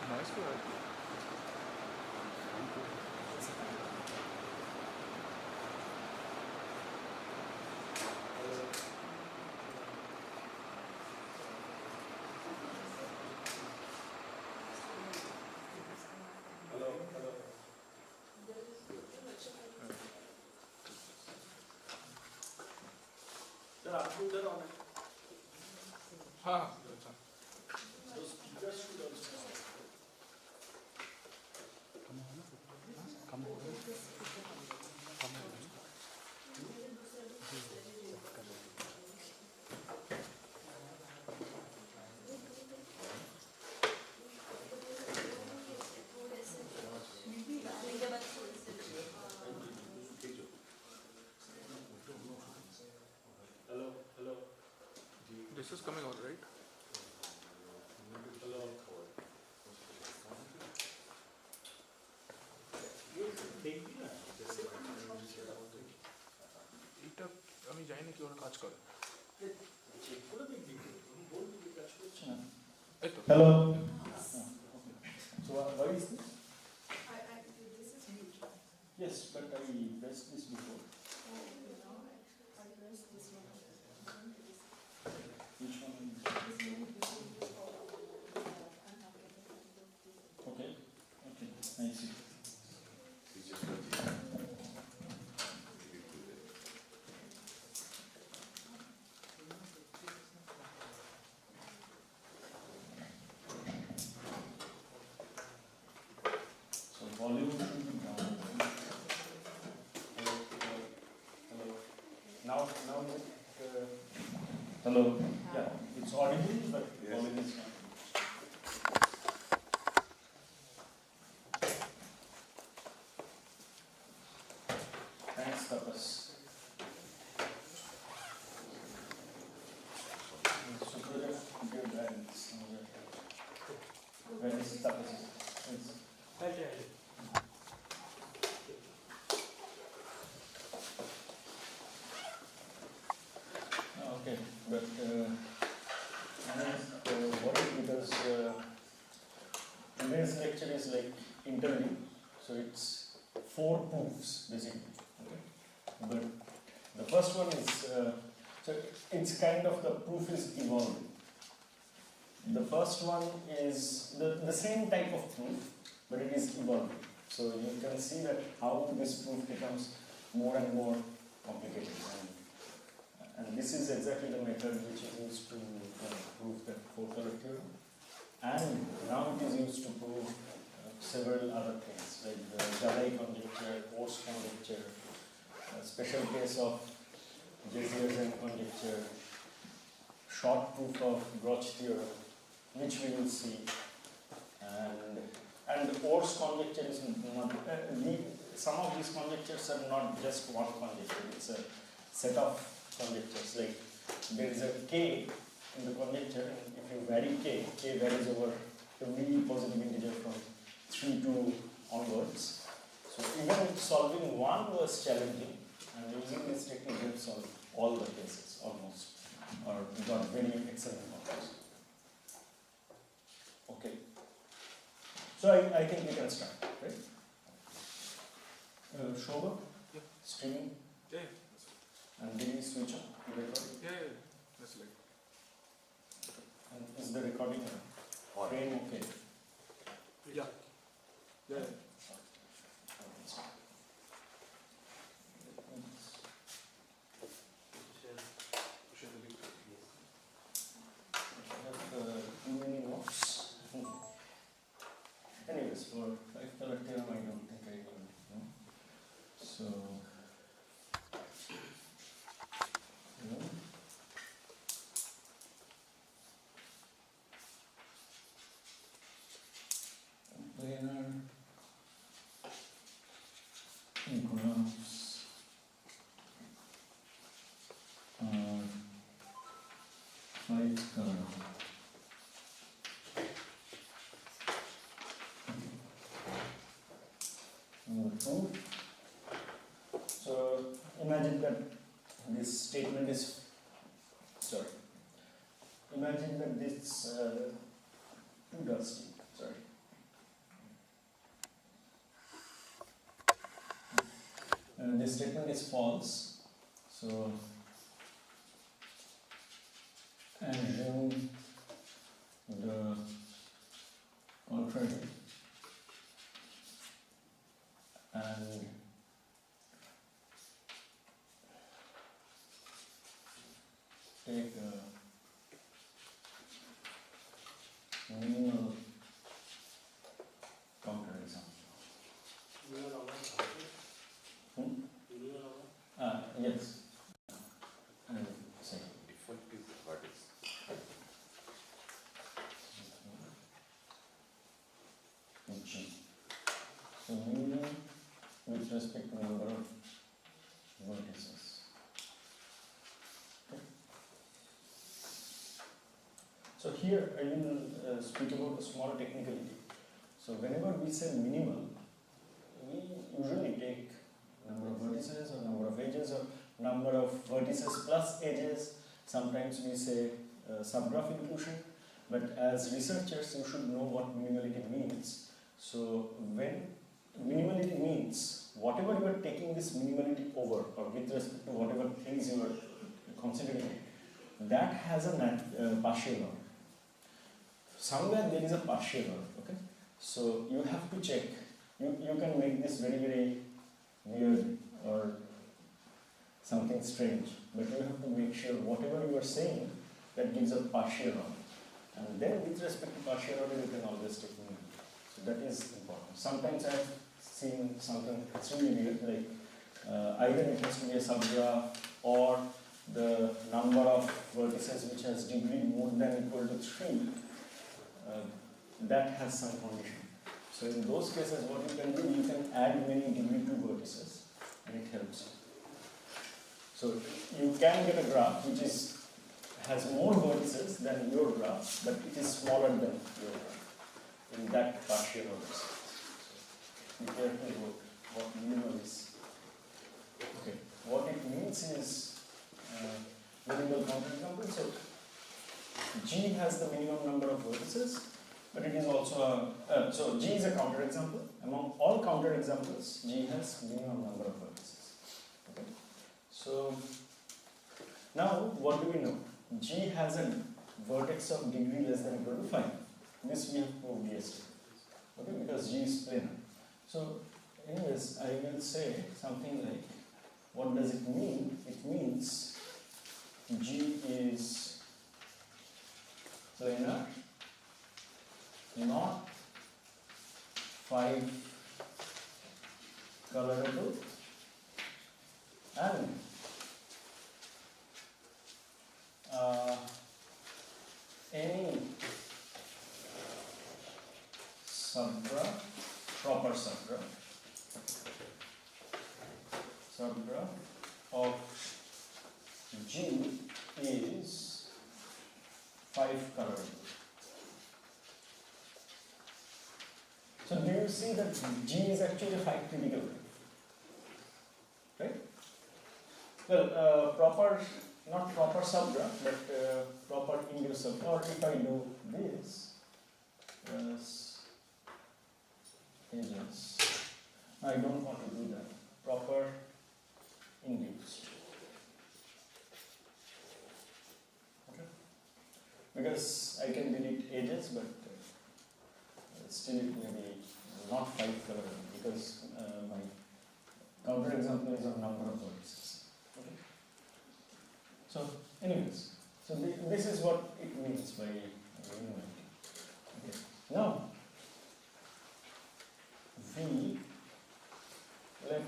noise को हाँ This is coming out, right? Hello. এটা আমি জানি না কি ওরা কাজ করে এই তো Hello. So what is this? This is mute. Yes, but I pressed this before. I pressed this one. Which one? Okay. Okay. I see. So volume should be down. Hello. Hello. Now hello. Yeah, it's audible, but volume is down. Thanks, Tapas. Where is Tapas? Okay, but what is because today's lecture is like interview, so it's 4 proofs basically. Okay, but the first one is so it's kind of the proof is evolving. The first one is the same type of proof, but it is evolving. So you can see that how this proof becomes more and more complicated. And this is exactly the method which is used to prove that Courcelle theorem. And now it is used to prove several other things like the GIAN conjecture, Course conjecture, a special case of GIAN conjecture, short proof of Courcelle theorem, which we will see. And Course conjecture is not, some of these conjectures are not just one conjecture, it's a set of conjectures. Like there is a k in the conjecture, and if you vary k varies over every positive integer from 3 to onwards. So even solving one was challenging, and using this technique we solve all the cases almost, or we got very excellent numbers. Okay. So I think we can start, right? Shobha? Yeah. Streaming? Yeah. And did we switch on the recording? Yeah. That's like And is the recording frame okay? yeah. Too many notes. Anyways, for theorem, I don't think I will. No? So, planar graphs are 5 color. Number 2. So imagine that this statement is, imagine that this 2 dusty, and this statement is false. So assume the contrary and take a minimal counter example. Yes. And say Default is what is G. So minimum with respect to number of vertices. Okay. So here I will speak about a small technicality. So whenever we say minimal, we usually take number of vertices or number of edges or number of vertices plus edges. Sometimes we say subgraph inclusion, but as researchers you should know what minimality means. So when minimality means whatever you are taking this minimality over or with respect to whatever things you are considering, that has a partial order. Somewhere there is a partial order, okay? So you have to check. You can make this very, very weird or something strange, but you have to make sure whatever you are saying that gives a partial order. And then with respect to partial order, you can always take minimality. So that is important. Sometimes I have seen something extremely weird, like either it has to be a subgraph or the number of vertices which has degree more than equal to 3, that has some condition. So in those cases, what you can do, you can add many degree 2 vertices and it helps you. So you can get a graph which has more vertices than your graph, but it is smaller than your graph in that partial order. So be careful about what minimal is. Okay, what it means is minimal counterexample. So G has the minimum number of vertices, but it is also so G is a counterexample. Among all counterexamples, G has minimum number of vertices. Okay. So now what do we know? G has a vertex of degree less than equal to 5. This we have proved yesterday. Okay, because G is planar. So anyways, I will say something like, what does it mean? It means G is planar, not 5 colorable, and any subgraph, proper subgraph of G is 5 colorable. So do you see that G is actually a 5 critical wave? Right? Well, not proper subgraph, but proper induced subgraph. Or if I do this, plus edges, I don't want to do that. Proper induced. Okay? Because I can delete edges, but still it may be not 5 colorable because my counterexample is on number of vertices. Okay. So, anyways, so this is what it means by minimality. Okay. Now, V, let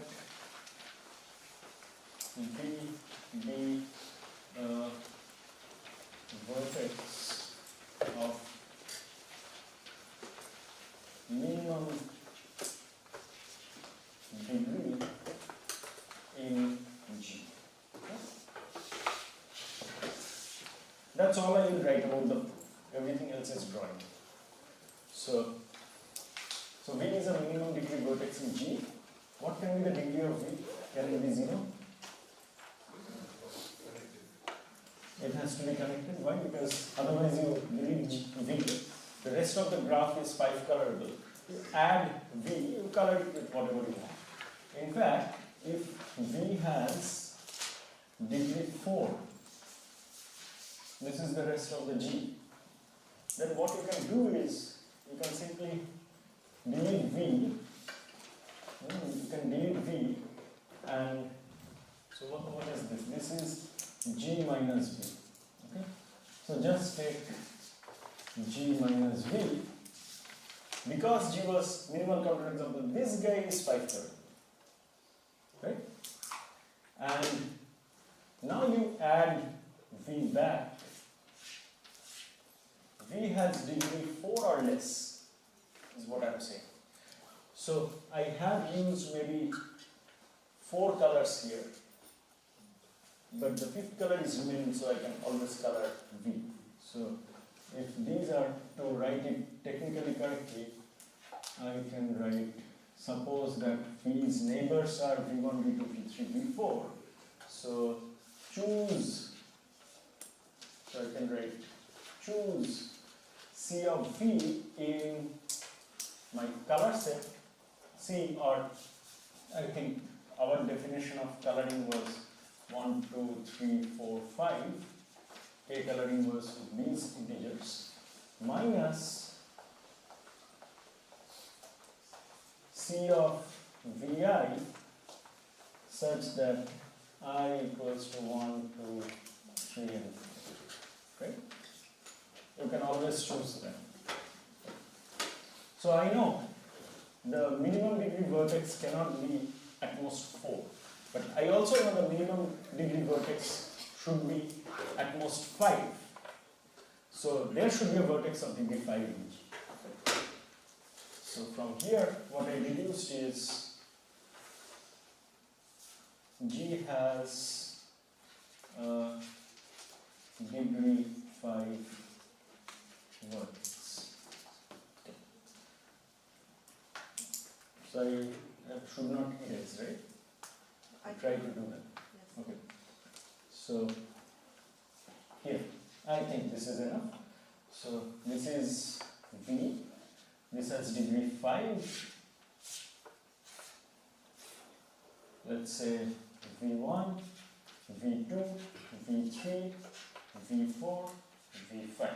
V be a vertex of minimum degree in G. Okay? That's all I will write about the proof. Everything else is drawing. So V is a minimum degree vertex in G. What can be the degree of V? Can it be 0? It has to be connected. Why? Because otherwise you delete V. The rest of the graph is 5 colorable. You add V, you color it with whatever you want. In fact, if V has degree 4, this is the rest of the G, then what you can do is you can simply delete V. You can delete V, and so what is this? This is G minus V. Okay? So just take G minus V. Because G was minimal counter example, this guy is 530. Right? And now you add V back. V has degree 4 or less, is what I'm saying. So I have used maybe 4 colors here, but the 5th color is remaining, so I can always color V. So if these are to write it technically correctly, I can write, suppose that V's neighbors are V1, V2, V3, V4. So choose, so I can write choose C of V in my color set C, or I think our definition of coloring was 1, 2, 3, 4, 5. K coloring was these integers minus C of Vi such that I equals to 1, 2, 3 and 4. Right? You can always choose them. So I know the minimum degree vertex cannot be at most 4. But I also know the minimum degree vertex should be at most 5. So there should be a vertex of degree 5 in G. So from here, what I deduced is G has degree 5 vertex. So I should not erase, right? I try to do that. Yes. Okay. So here, I think this is enough. So this is V. This has degree 5. Let's say V1, V2, V3, V4, V5.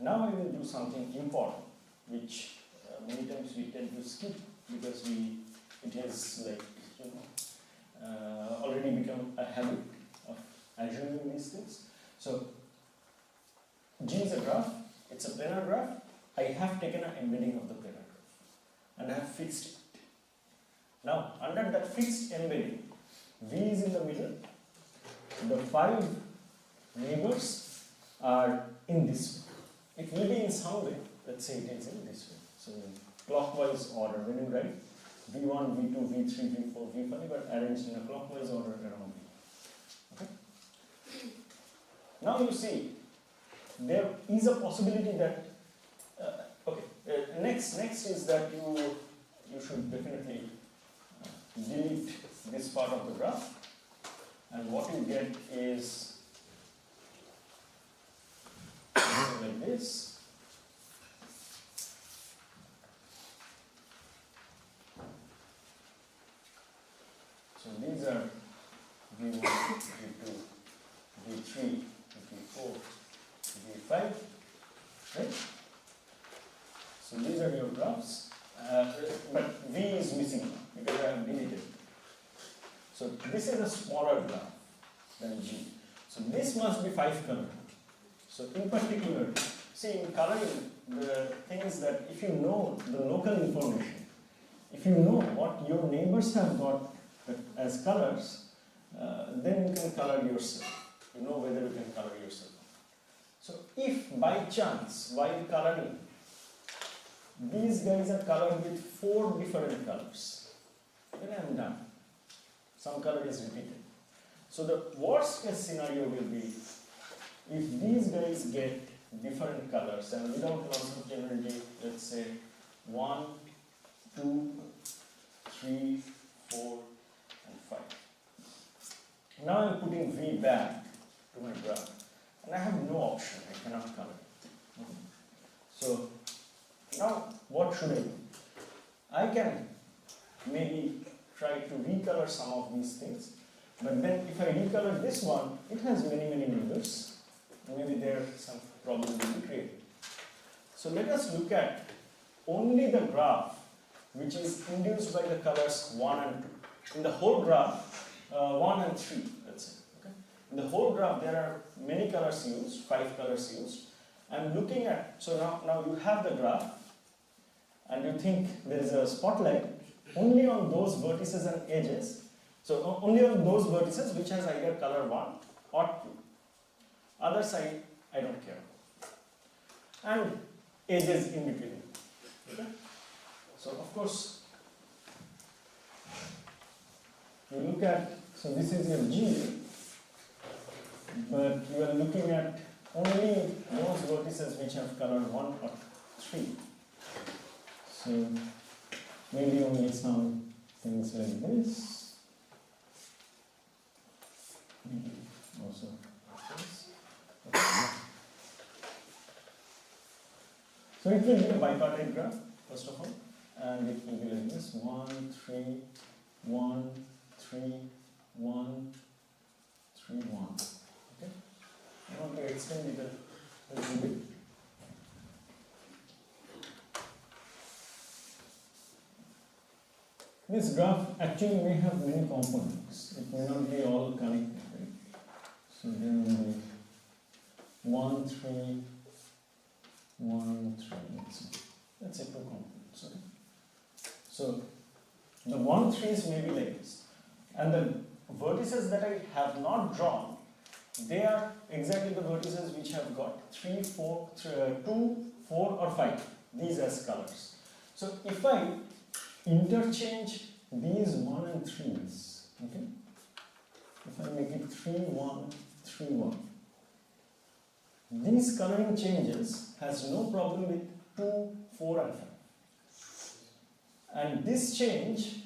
Now I will do something important, which many times we tend to skip because it has like already become a habit of assuming these things. So G is a graph. It's a planar graph. I have taken an embedding of the planar graph and I have fixed it. Now under that fixed embedding, V is in the middle. The 5 neighbors are in this way. It will be in some way. Let's say it is in this way. So in clockwise order, when you write V1, V2, V3, V4, V5 are arranged in a clockwise order around V. Okay? Now you see, there is a possibility that next is that you should definitely delete this part of the graph, and what you get is something like this. So these are V1, V2, V3, V4, V5, right? So these are your graphs, but V is missing because I have deleted. So this is a smaller graph than G. So this must be 5 color. So in particular, see in coloring, the thing is that if you know the local information, if you know what your neighbors have got as colors, then you can color yourself. You know whether you can color yourself. So if by chance, while coloring, these guys are colored with 4 different colors, then I am done. Some color is repeated. So the worst case scenario will be if these guys get different colors and without loss of generality, let's say 1, 2, 3, 4, and 5. Now I'm putting V back to my graph, and I have no option, I cannot color it. So now what should I do? I can maybe try to recolor some of these things. But then if I recolor this one, it has many neighbors. Maybe there some problem will be created. So let us look at only the graph which is induced by the colors 1 and 2. In the whole graph, 1 and 3, let's say. Okay? In the whole graph, there are many colors used, 5 colors used. I'm looking at, so now you have the graph, and you think there is a spotlight only on those vertices and edges. So only on those vertices which has either color 1 or 2. Other side, I don't care. And edges in between. Okay? So of course, you look at, so this is your G, but you are looking at only those vertices which have color 1 or 3. So maybe only some things like this. Maybe also like this. Okay. So it will be a bipartite graph, first of all, and it will be like this: 1, 3, 1, 3, 1, 3, 1. Okay. I want to extend it a little bit. This graph actually may have many components. It may not be all connected, right? So there will be 1, 3, 1, 3. Let's say 2 components. Okay? So the 1, 3s may be like this. And the vertices that I have not drawn, they are exactly the vertices which have got 2, 4, or 5. These as colors. So if I interchange these 1 and 3s, okay? If I make it 3, 1, 3, 1, these coloring changes has no problem with 2, 4 and 5. And this change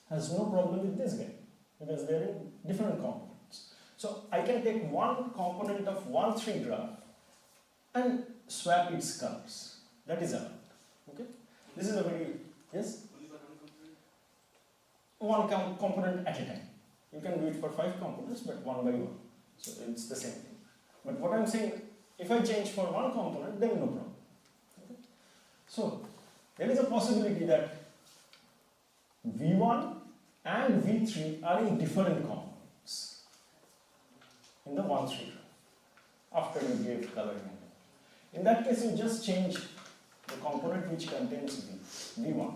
has no problem with this guy because they are in different components. So I can take one component of 1, 3 graph and swap its colors. That is allowed. Okay? This is a very, yes? One component at a time. You can do it for 5 components, but one by one. So it's the same thing. But what I'm saying, if I change for one component, then no problem. Okay? So there is a possibility that V1 and V3 are in different components in the 1, 3 graph after you gave coloring. In that case, you just change the component which contains V1.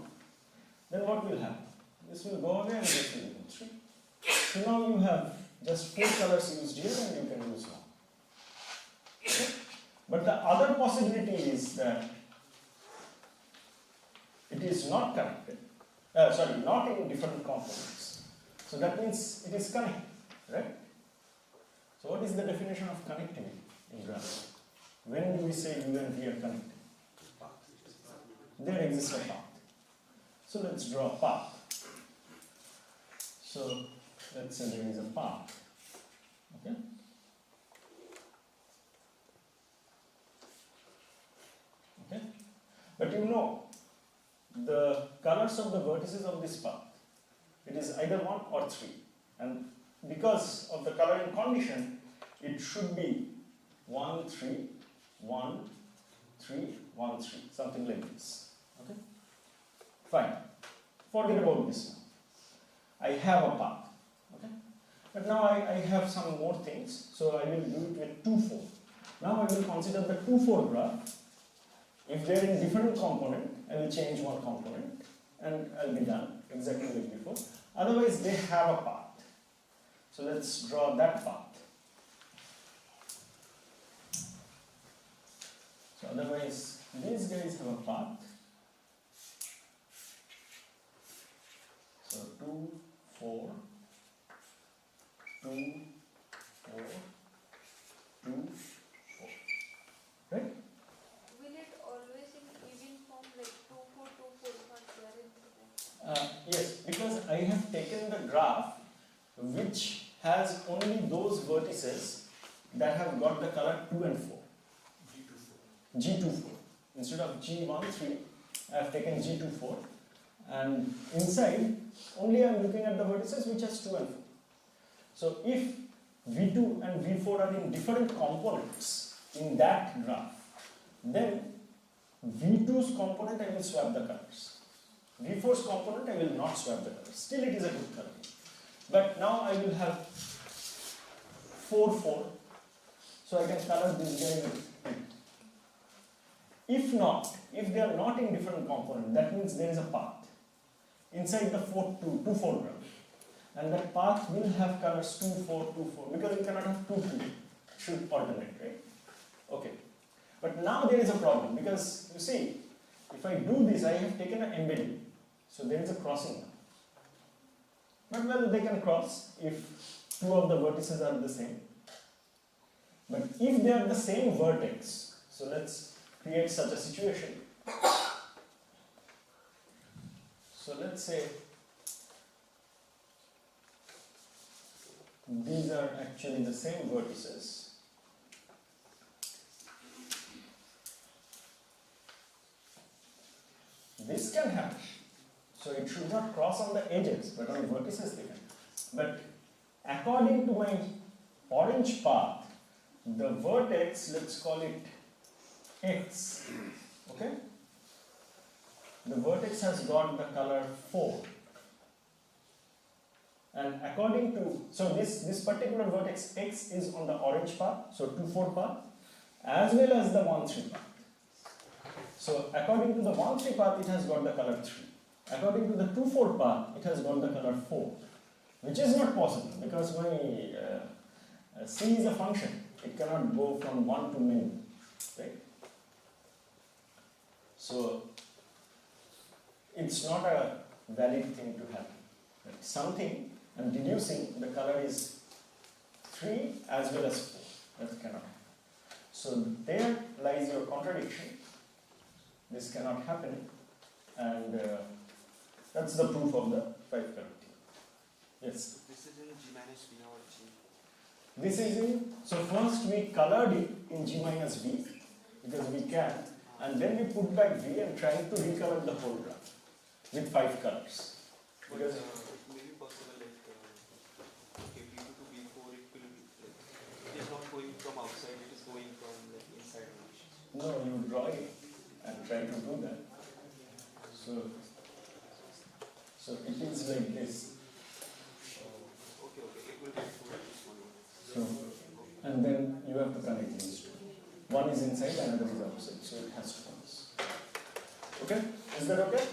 Then what will happen? This will go away and this will become 3. So now you have just 4 colors used here and you can use 1. Okay? But the other possibility is that it is not connected. Not in different components. So that means it is connected, right? So what is the definition of connectivity in graph? When do we say U and V are connected? There exists a path. So let's draw a path. So let's say there is a path. Okay? Okay? But you know, the colors of the vertices of this path, it is either 1 or 3. And because of the coloring condition, it should be 1, 3, 1, 3, 1, 3, something like this. Okay? Fine. Forget about this now. I have a path. Okay? But now I have some more things, so I will do it with 2, 4. Now I will consider the 2, 4 graph. If they are in different component, I will change one component and I'll be done exactly like before. Otherwise, they have a path. So let's draw that path. So otherwise, these guys have a path. So 2, 4, 2, 4, 2, 4. Right? Yes, because I have taken the graph which has only those vertices that have got the color 2 and 4. G24. Instead of G13, I have taken G24 and inside only I am looking at the vertices which has 2 and 4. So if V2 and V4 are in different components in that graph, then V2's component I will swap the colors. V4's component I will not swap the colors. Still it is a good color. But now I will have 4, 4. So I can color this guy with it. If not, if they are not in different components, that means there is a path inside the 2, 4 graph. And that path will have colors 2, 4, 2, 4, because you cannot have 2, 2. It should alternate, right? Okay. But now there is a problem, because you see, if I do this, I have taken an embedding. So there is a crossing now. But well, they can cross if 2 of the vertices are the same. But if they are the same vertex, so let's create such a situation. So let's say these are actually the same vertices. This can happen. So it should not cross on the edges, but on vertices they can. But according to my orange path, the vertex, let's call it X, okay? The vertex has got the color 4. And according to, so this particular vertex X is on the orange path, so 2, 4 path, as well as the 1, 3 path. So according to the 1, 3 path, it has got the color 3. According to the 2, 4 path, it has got the color 4, which is not possible because my C is a function. It cannot go from 1 to many, right? So it's not a valid thing to happen. Right? Something I'm deducing the color is 3 as well as 4. That cannot happen. So there lies your contradiction. This cannot happen, and that's the proof of the 5 color theorem. Yes? This is in G minus V or G? This is in, so first we colored it in G minus V because we can, and then we put back V and tried to recolor the whole graph with 5 colors. Because it may be possible like okay, V2 to V4 it will be like, it is not going from outside, it is going from like inside only. no, you draw it and try to do that. So it is like this. Okay, it will get to this one. So, and then you have to connect these two. One is inside, another is outside, so it has to pass. Okay? Is that okay?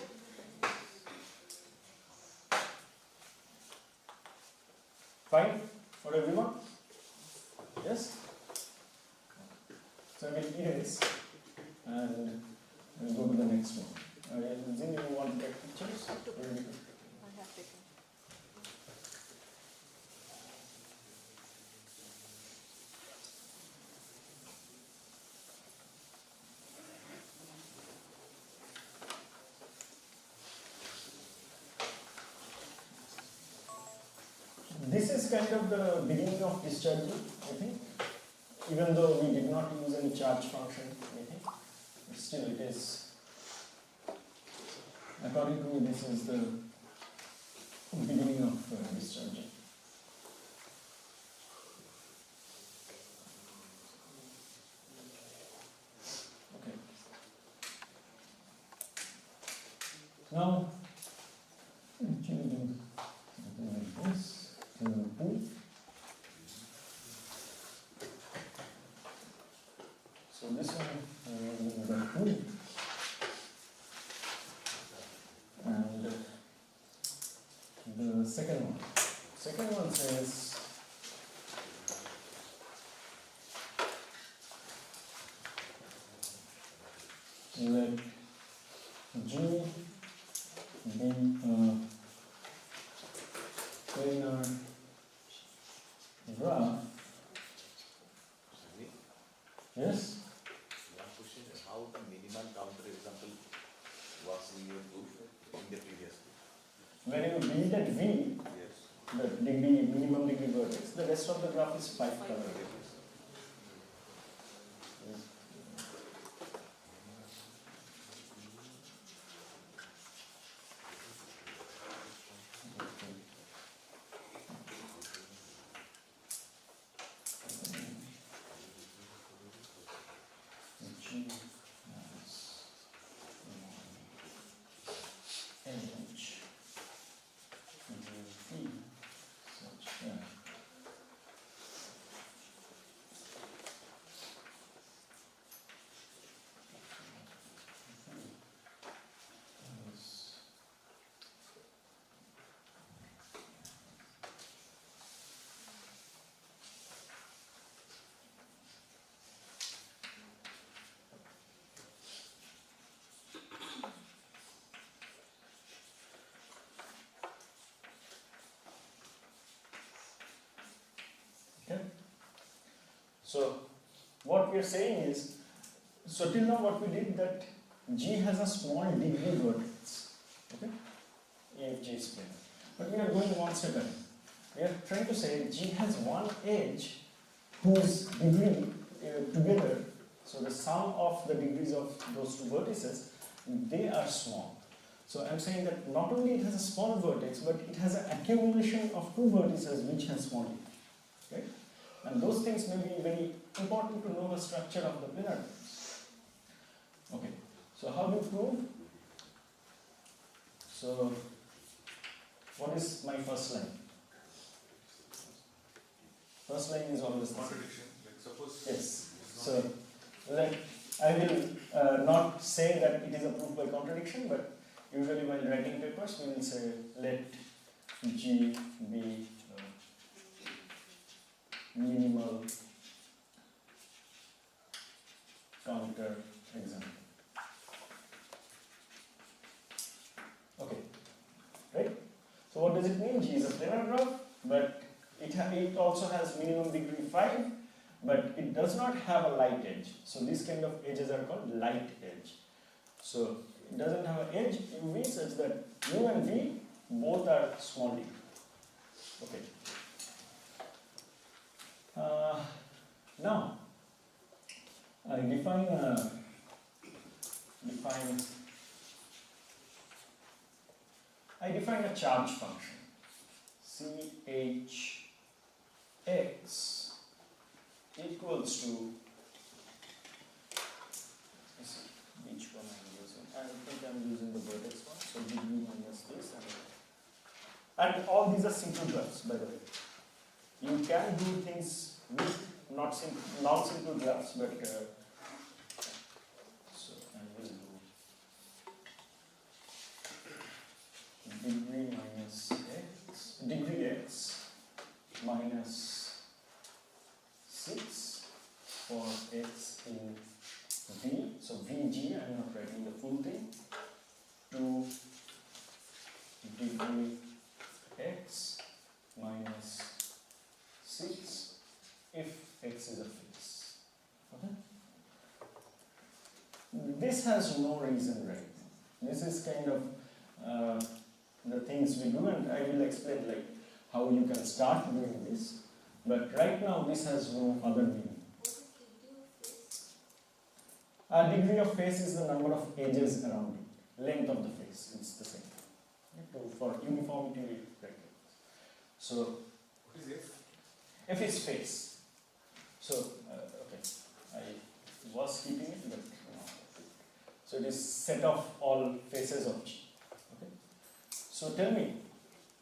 Fine for everyone? Yes? So I will erase and we'll go to the next one. Zin, you want to take pictures? I have taken. This is kind of the beginning of discharging, I think. Even though we did not use any charge function, I think. But still it is, according to me, this is the beginning of discharging. Okay. Now, actually do something like this. So this one the 2 and the second one. Second one says let G be a planar graph. Yes? One question is how the minimal counter example was in your proof in the previous proof. When you build at V, Yes. the degree, minimum degree vertex, the rest of the graph is 5 color. So what we are saying is, so till now what we did that G has a small degree vertex, okay, if G is planar. But we are going one step ahead. We are trying to say G has one edge whose degree together, so the sum of the degrees of those two vertices, they are small. So I am saying that not only it has a small vertex, but it has an accumulation of two vertices which has small degree. Right? And those things may be very important to know the structure of the planar terms. Okay, so how do you prove? So what is my first line? First line is always the same. Contradiction. Like suppose. Yes. So I will not say that it is a proof by contradiction, but usually while writing papers we will say let G be minimal counter example. Okay, right? So what does it mean? G is a planar graph, but it also has minimum degree 5, but it does not have a light edge. So these kind of edges are called light edge. So it doesn't have an edge in V such that U and V both are small degree. Okay. Now I define a charge function CHX equals to, let's see which one I'm using. I think I'm using the vertex one, so dv minus this, and all these are simple graphs, by the way. You can do things with non-simple graphs, but so I will do degree x minus 6 for x in V, so Vg, I'm not writing the full thing, to degree x minus 6 if x is a fix. Okay? This has no reason right now. This is kind of the things we do, and I will explain like how you can start doing this. But right now this has no other meaning. A degree of face is the number of edges around it. Length of the face, it's the same. For uniformity we write it. So What is F? F is face. So okay, I was keeping it, but no. So it is set of all faces of G. Okay. So tell me,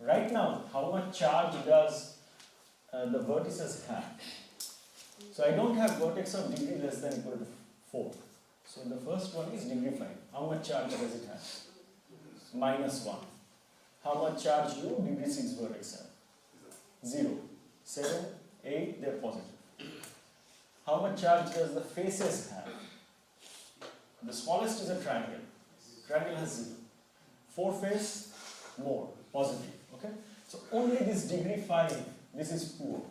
right now, how much charge does the vertices have? So I don't have vertex of degree less than equal to 4. So the first one is degree 5. How much charge does it have? Minus 1. How much charge do degree 6 vertex have? 0. 7, 8, they are positive. How much charge does the faces have? The smallest is a triangle. Triangle has 0. 4 face, more, positive. Okay? So only this degree 5, this is poor.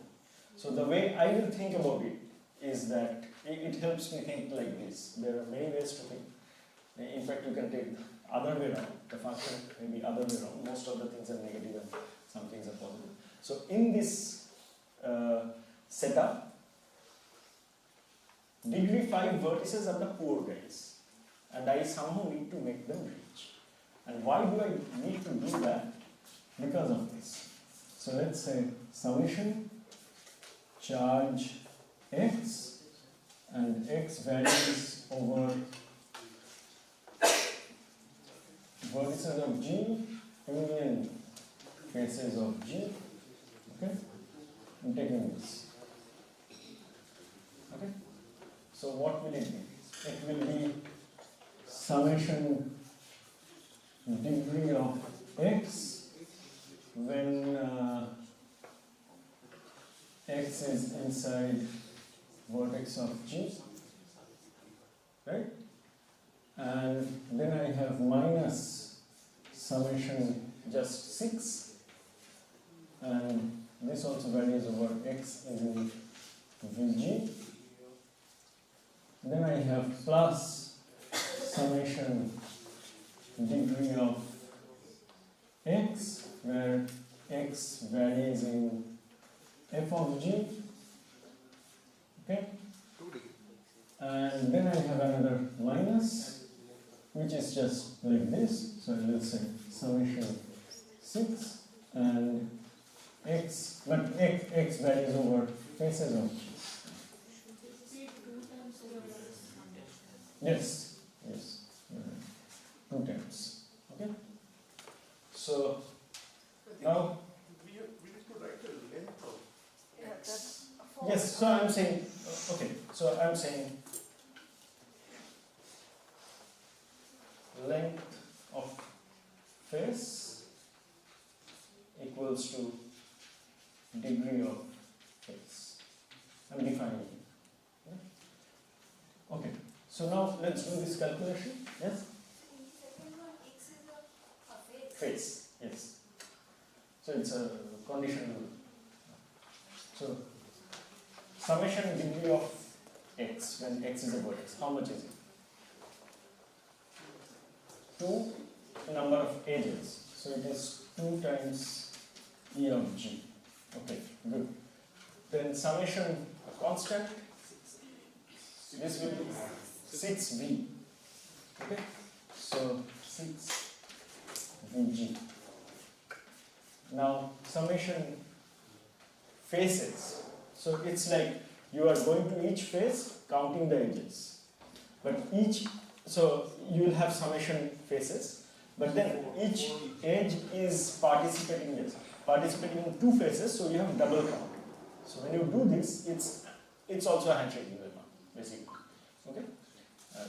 So the way I will think about it is that it helps me think like this. There are many ways to think. In fact, you can take the other way around. The function may be other way around. Most of the things are negative and some things are positive. So in this setup, degree 5 vertices are the poor guys. And I somehow need to make them rich. And why do I need to do that? Because of this. So let's say summation charge x, and x varies over vertices of G, union faces of G. Okay? I'm taking this. Okay? So what will it be? It will be summation degree of x when x is inside vertex of G, right? And then I have minus summation just 6, and this also varies over x is in Vg. Then I have plus summation degree of x, where x varies in f of g. Okay? And then I have another minus, which is just like this. So I will say summation 6 and x, but x varies over faces of g. Yes, yes, 2 times. Okay? So now, We need to write a length of Yeah, that's yes, so I'm saying, okay, so I'm saying length of face equals to degree of face. I'm defining it. Okay, so now let's do this calculation. Yes? Face, yes. So it's a conditional. So summation degree of x when x is a vertex, how much is it? 2 number of edges. So it is 2 times E of g. Okay, good. Then summation constant, this will be 6v. Okay, so 6vg. Now summation faces. So it's like you are going to each face counting the edges. But so you will have summation faces, but then each edge is participating in 2 faces, so you have double count. So when you do this, it's also a handshaking lemma, basically. Okay?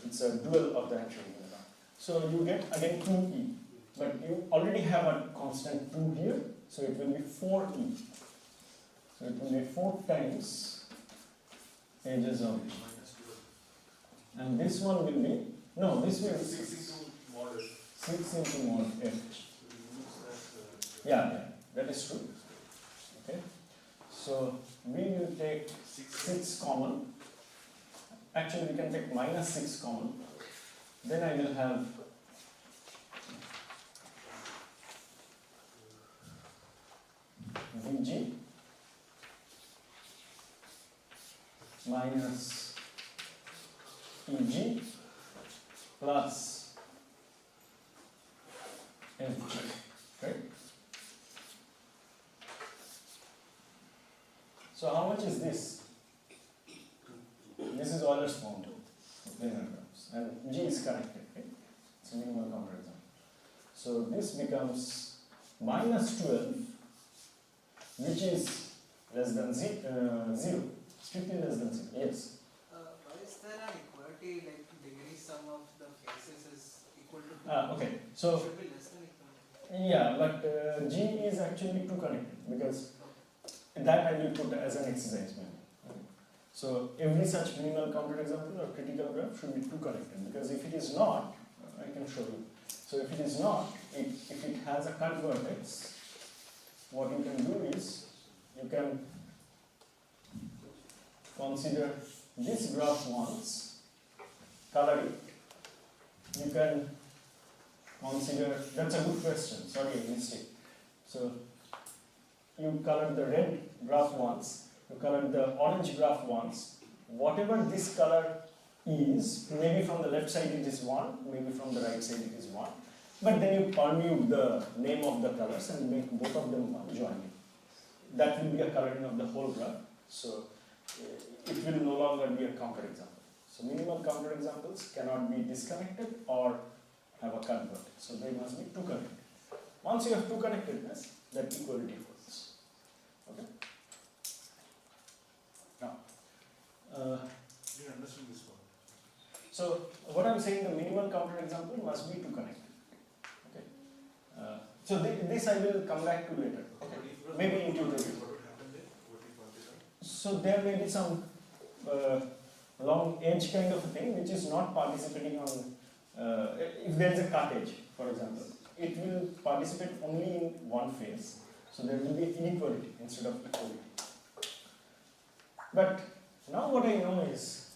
It's a dual of the handshaking lemma. So you get again 2e, but you already have a constant 2 here, so it will be 4e. So it will be 4 times edges of g. And this one will be, no, this will be 6 into mod f. 6 into mod h. So we use that. Yeah, that is true. Okay. So we will take 6 common. Actually, we can take minus 6 common. Then I will have Vg minus Eg plus Fg. Right? So how much is this? This is Euler's form of planar graphs, and G is connected, right? It's a minimal counterexample. So this becomes minus 12, which is less than 0, strictly less than 0, yes. Why is there an equality, like degree sum of the faces is equal to 2? Okay, so Should be less than equal. yeah, but G is actually 2 connected, because that I will put as an exercise maybe. Okay. So every such minimal counterexample or critical graph should be 2 connected, because if it is not, I can show you. So if it is not, if it has a cut vertex, what you can do is, you can consider this graph once, color it. You can consider, that's a good question, sorry I missed it. So you color the red graph once, you color the orange graph once, whatever this color is, maybe from the left side it is 1, maybe from the right side it is 1, but then you permute the name of the colors and make both of them one, join it. That will be a coloring of the whole graph, so it will no longer be a counterexample. So minimal counterexamples cannot be disconnected or have a cut vertex, so they must be 2 connected. Once you have 2 connectedness, that equality holds. Okay? Now, You understand this one? so what I'm saying, the minimal counterexample must be 2 connected. Okay? So this I will come back to later. Okay? Maybe intuitively. What would happen there? What if quantify? So there may be some long edge kind of a thing which is not participating on, if there is a cut edge, for example, it will participate only in one phase. So there will be inequality instead of equality. But Now what I know is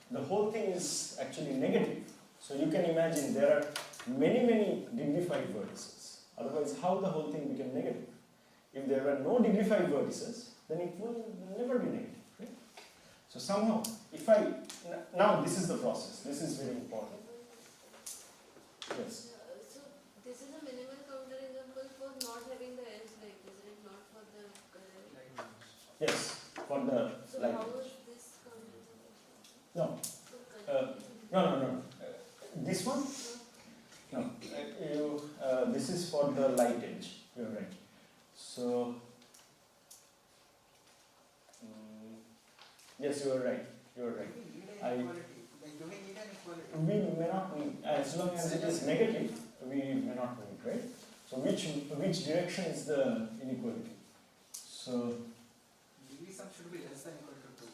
the whole thing is actually negative. So you can imagine there are many degree 5 vertices. Otherwise, how the whole thing became negative? If there were no degree 5 vertices, then it will never be negative. Right? So somehow, if I now this is the process. This is very important. Yes. So this is a minimal counter example for not having the else like this, right? Not for the current. Yes. For the So like. how is this counter example? No. For current? No. This one? No. This is for the light edge. You're right. So, yes, you are right. You are right. Do we need an equality? Like, do we need an equality? We may not need, as long as it is negative, we may not need, right? So, which direction is the inequality? So, Degree sum should be less than equal to 2.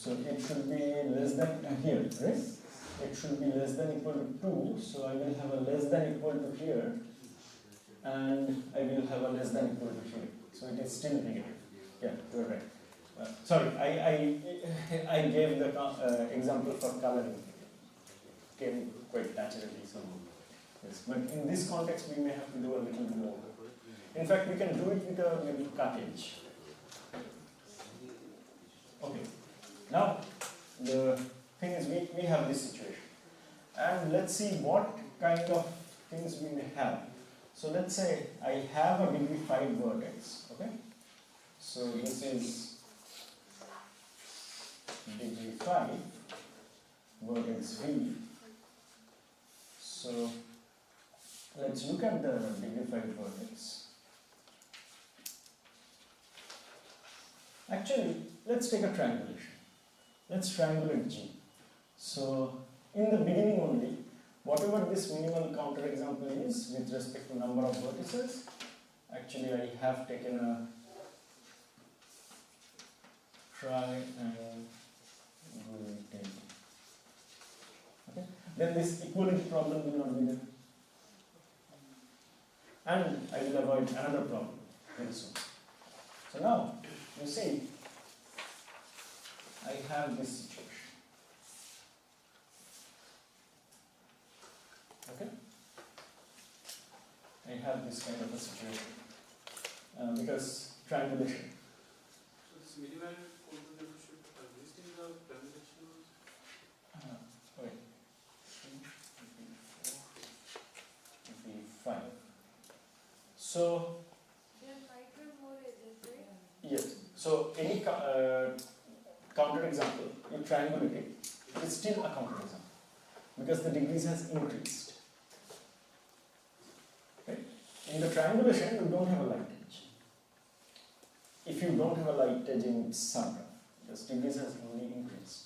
so it should be less than here, right? It should be less than equal to 2, so I will have a less than equal to here, and I will have a less than equal to here. So it is still negative. Yeah, you are right. Sorry, I gave the example for coloring. Came quite naturally. So yes, but in this context, we may have to do a little more. In fact, we can do it with a maybe cuttage. Okay. Now the thing is, we have this situation, and let's see what kind of things we may have. So let's say I have a degree 5 vertex, okay? So this is degree 5 vertex V. So let's look at the degree 5 vertex. Actually, let's take a triangulation. Let's triangulate G. So in the beginning only, whatever this minimal counterexample is with respect to number of vertices, actually I have taken a triangulated. Okay? Then this equality problem will not be there. And I will avoid another problem very soon. So now, you see, I have this situation. Okay? I have this kind of a situation. Because triangulation. So this minimal counterexample should exist in the transaction. Wait. V5. So, There might be more edges, right? yes. So any counterexample, you triangulate it, it's still a counterexample because the degrees has increased. Right? In the triangulation, you don't have a light edge. If you don't have a light edge in subgraph, the degrees has only increased.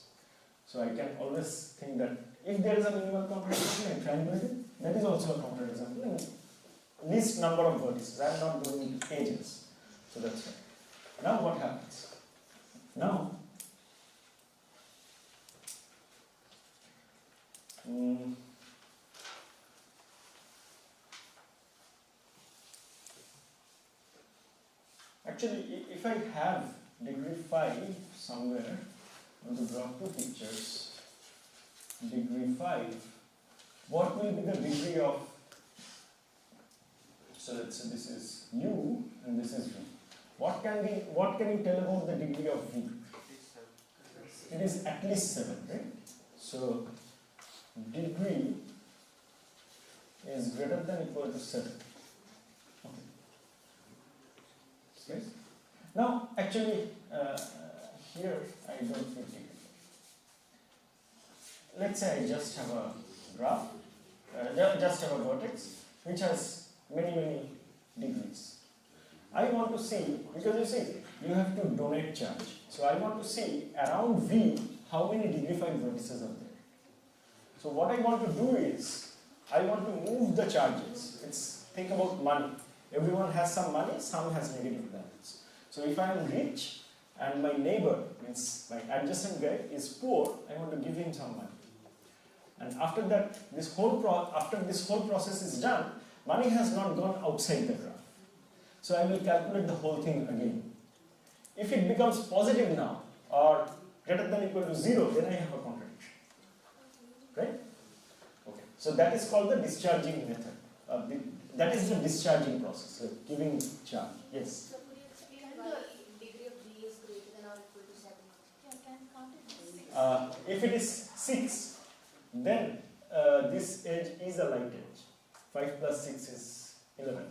So I can always think that if there is a minimal counterexample and triangulate it, that is also a counterexample. And least number of vertices. I am not doing edges. So that's right. Now what happens? Now, actually, if I have degree 5 somewhere, I want to draw two pictures. Degree 5, what will be the degree of? So let's say this is U and this is V. What can you tell about the degree of V? It is at least 7, right? So degree is greater than equal to 7. Okay. Yes? Now actually here I don't feel degree. Let's say I just have a graph, just have a vertex which has many degrees. I want to see, because you see, you have to donate charge. So I want to see around V how many degree 5 vertices are there. So what I want to do is, I want to move the charges. Think about money. Everyone has some money, some has negative balance. So if I am rich and my neighbor, means my adjacent guy is poor, I want to give him some money. And after that, after this whole process is done, money has not gone outside the graph. So I will calculate the whole thing again. If it becomes positive now, or greater than or equal to 0, then I have a contradiction. Right? Okay. So that is called the discharging method. That is the discharging process, so giving charge. Yes? So could you explain why degree of G is greater than or equal to 7? Yeah, can count it. If it is 6, then this edge is a light edge. 5 plus 6 is 11.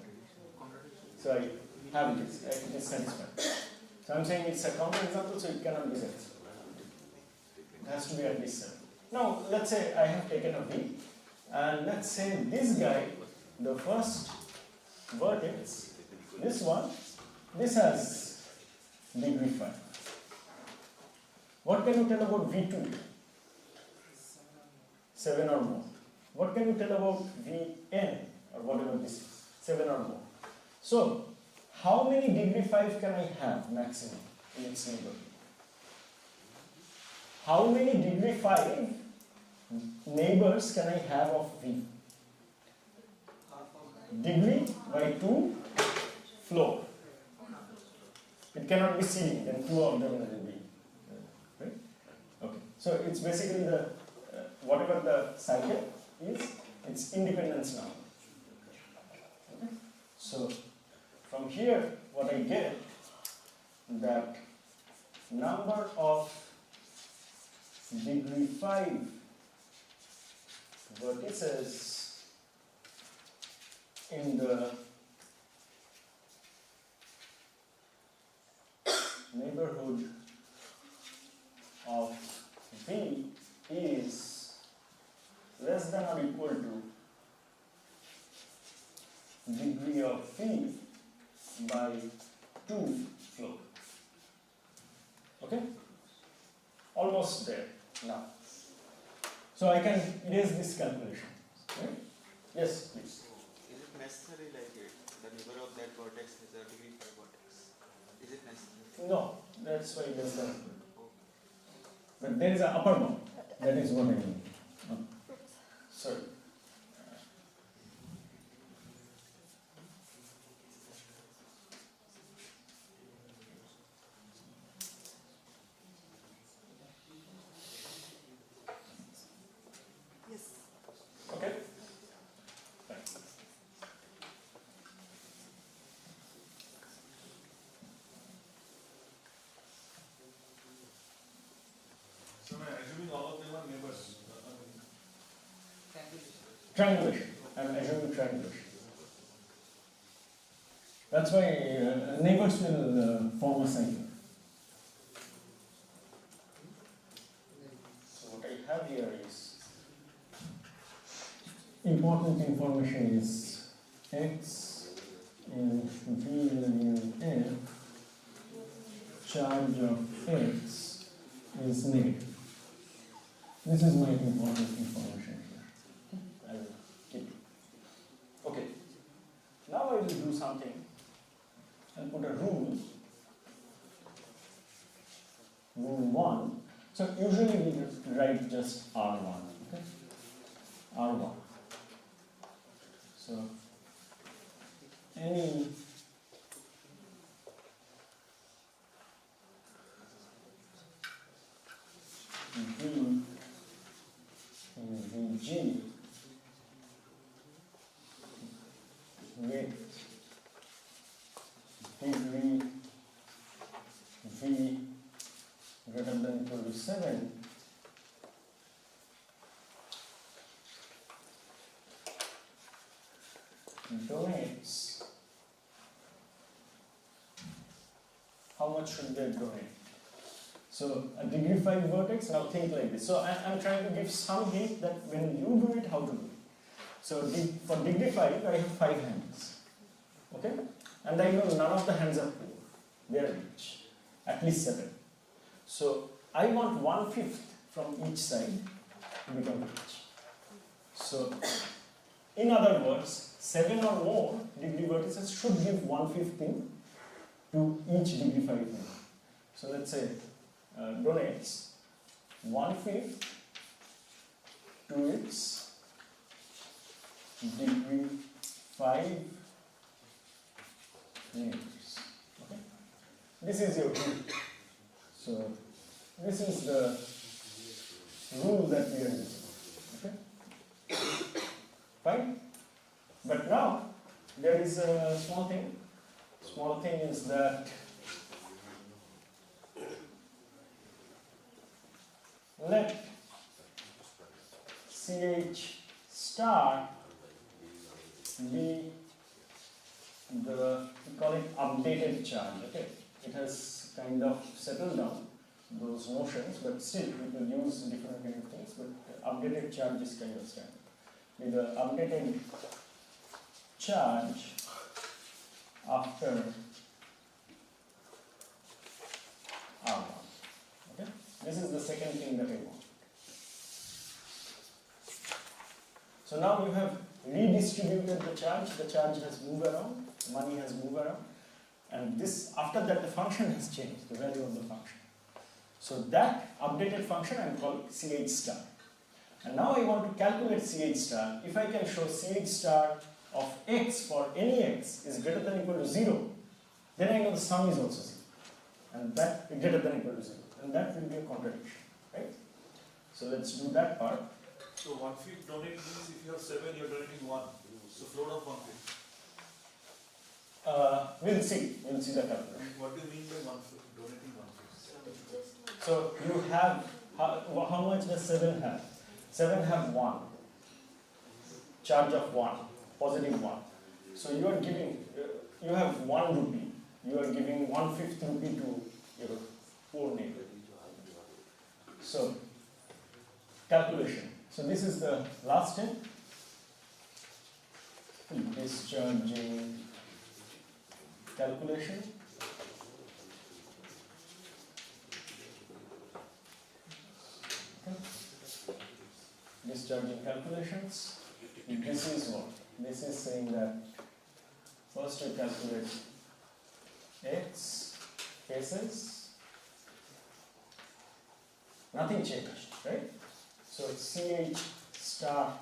So I have it is satisfied. So I'm saying it's a counterexample, so it cannot be satisfied. It has to be at least 7. Now, let's say I have taken a V, and let's say this guy, the first vertex, this one, this has degree 5. What can you tell about V2? 7 or more. What can you tell about Vn, or whatever this is? 7 or more. So, how many degree 5 can I have maximum in its neighborhood? How many degree 5 neighbors can I have of V? Degree by 2 floor. It cannot be ceiling, then 2 of them will be. Right? Okay. So it's basically the whatever the cycle is, it's independence now. Okay? So from here, what I get, that number of degree 5 vertices in the neighborhood of V is less than or equal to degree of V by 2 floor. Okay? Almost there now. So I can erase this calculation. Right? Yes, please. Is it necessary like the neighbor of that vertex is a degree 5 vertex? Is it necessary? No, that's why less than. But there is an upper bound. That is what I mean. Sorry. Yes. Okay? Fine. So I'm assuming all of them are neighbors. Triangulation. I'm assuming triangulation. That's why neighbors will form a cycle. So what I have here is important information is x in V union F, charge of x is negative. This is my important information here. I will keep it. Okay. Now I will do something. I'll put a rule. Rule 1. So usually we write just R1. Okay? R1. So any V in Vg with degree V greater than or equal to 7 donates. How much should they donate? So a degree 5 vertex, now think like this. So I'm trying to give some hint that when you do it, how to do it. So for degree 5, I have 5 hands. Okay? And I know none of the hands are poor. They are rich. At least 7. So I want 1/5 from each side to become rich. So in other words, 7 or more degree vertices should give 1/5 thing to each degree 5 member. So let's say donates 1/5 to its degree 5 neighbors. Okay? This is your rule. So this is the rule that we are using. Okay? Fine? But now there is a small thing. Small thing is that let CH star be the, we call it updated charge. Okay, it has kind of settled down those notions, but still we will use different kind of things. But updated charge is kind of standard. With the updated charge after R1. Okay, this is the second thing that I want. So now you have redistributed the charge has moved around, money has moved around, and this, after that the function has changed, the value of the function. So that updated function I am calling CH star. And now I want to calculate CH star. If I can show CH star of x for any x is greater than or equal to 0, then I know the sum is also 0. And that is greater than or equal to 0. And that will be a contradiction, right? So let's do that part. So 1/5 donate means if you have 7, you are donating 1. So float of 1/5. We'll see the calculation. What do you mean by 1/5? Donating 1/5. So you have, how much does 7 have? 7 have 1. Charge of 1, positive 1. So you are giving, you have 1 rupee. You are giving 1/5 rupee to your poor neighbor. So, calculation. So this is the last step. Discharging calculation. Okay. Discharging calculations. This is what? This is saying that first you calculate x faces. Nothing changed, right? So CH star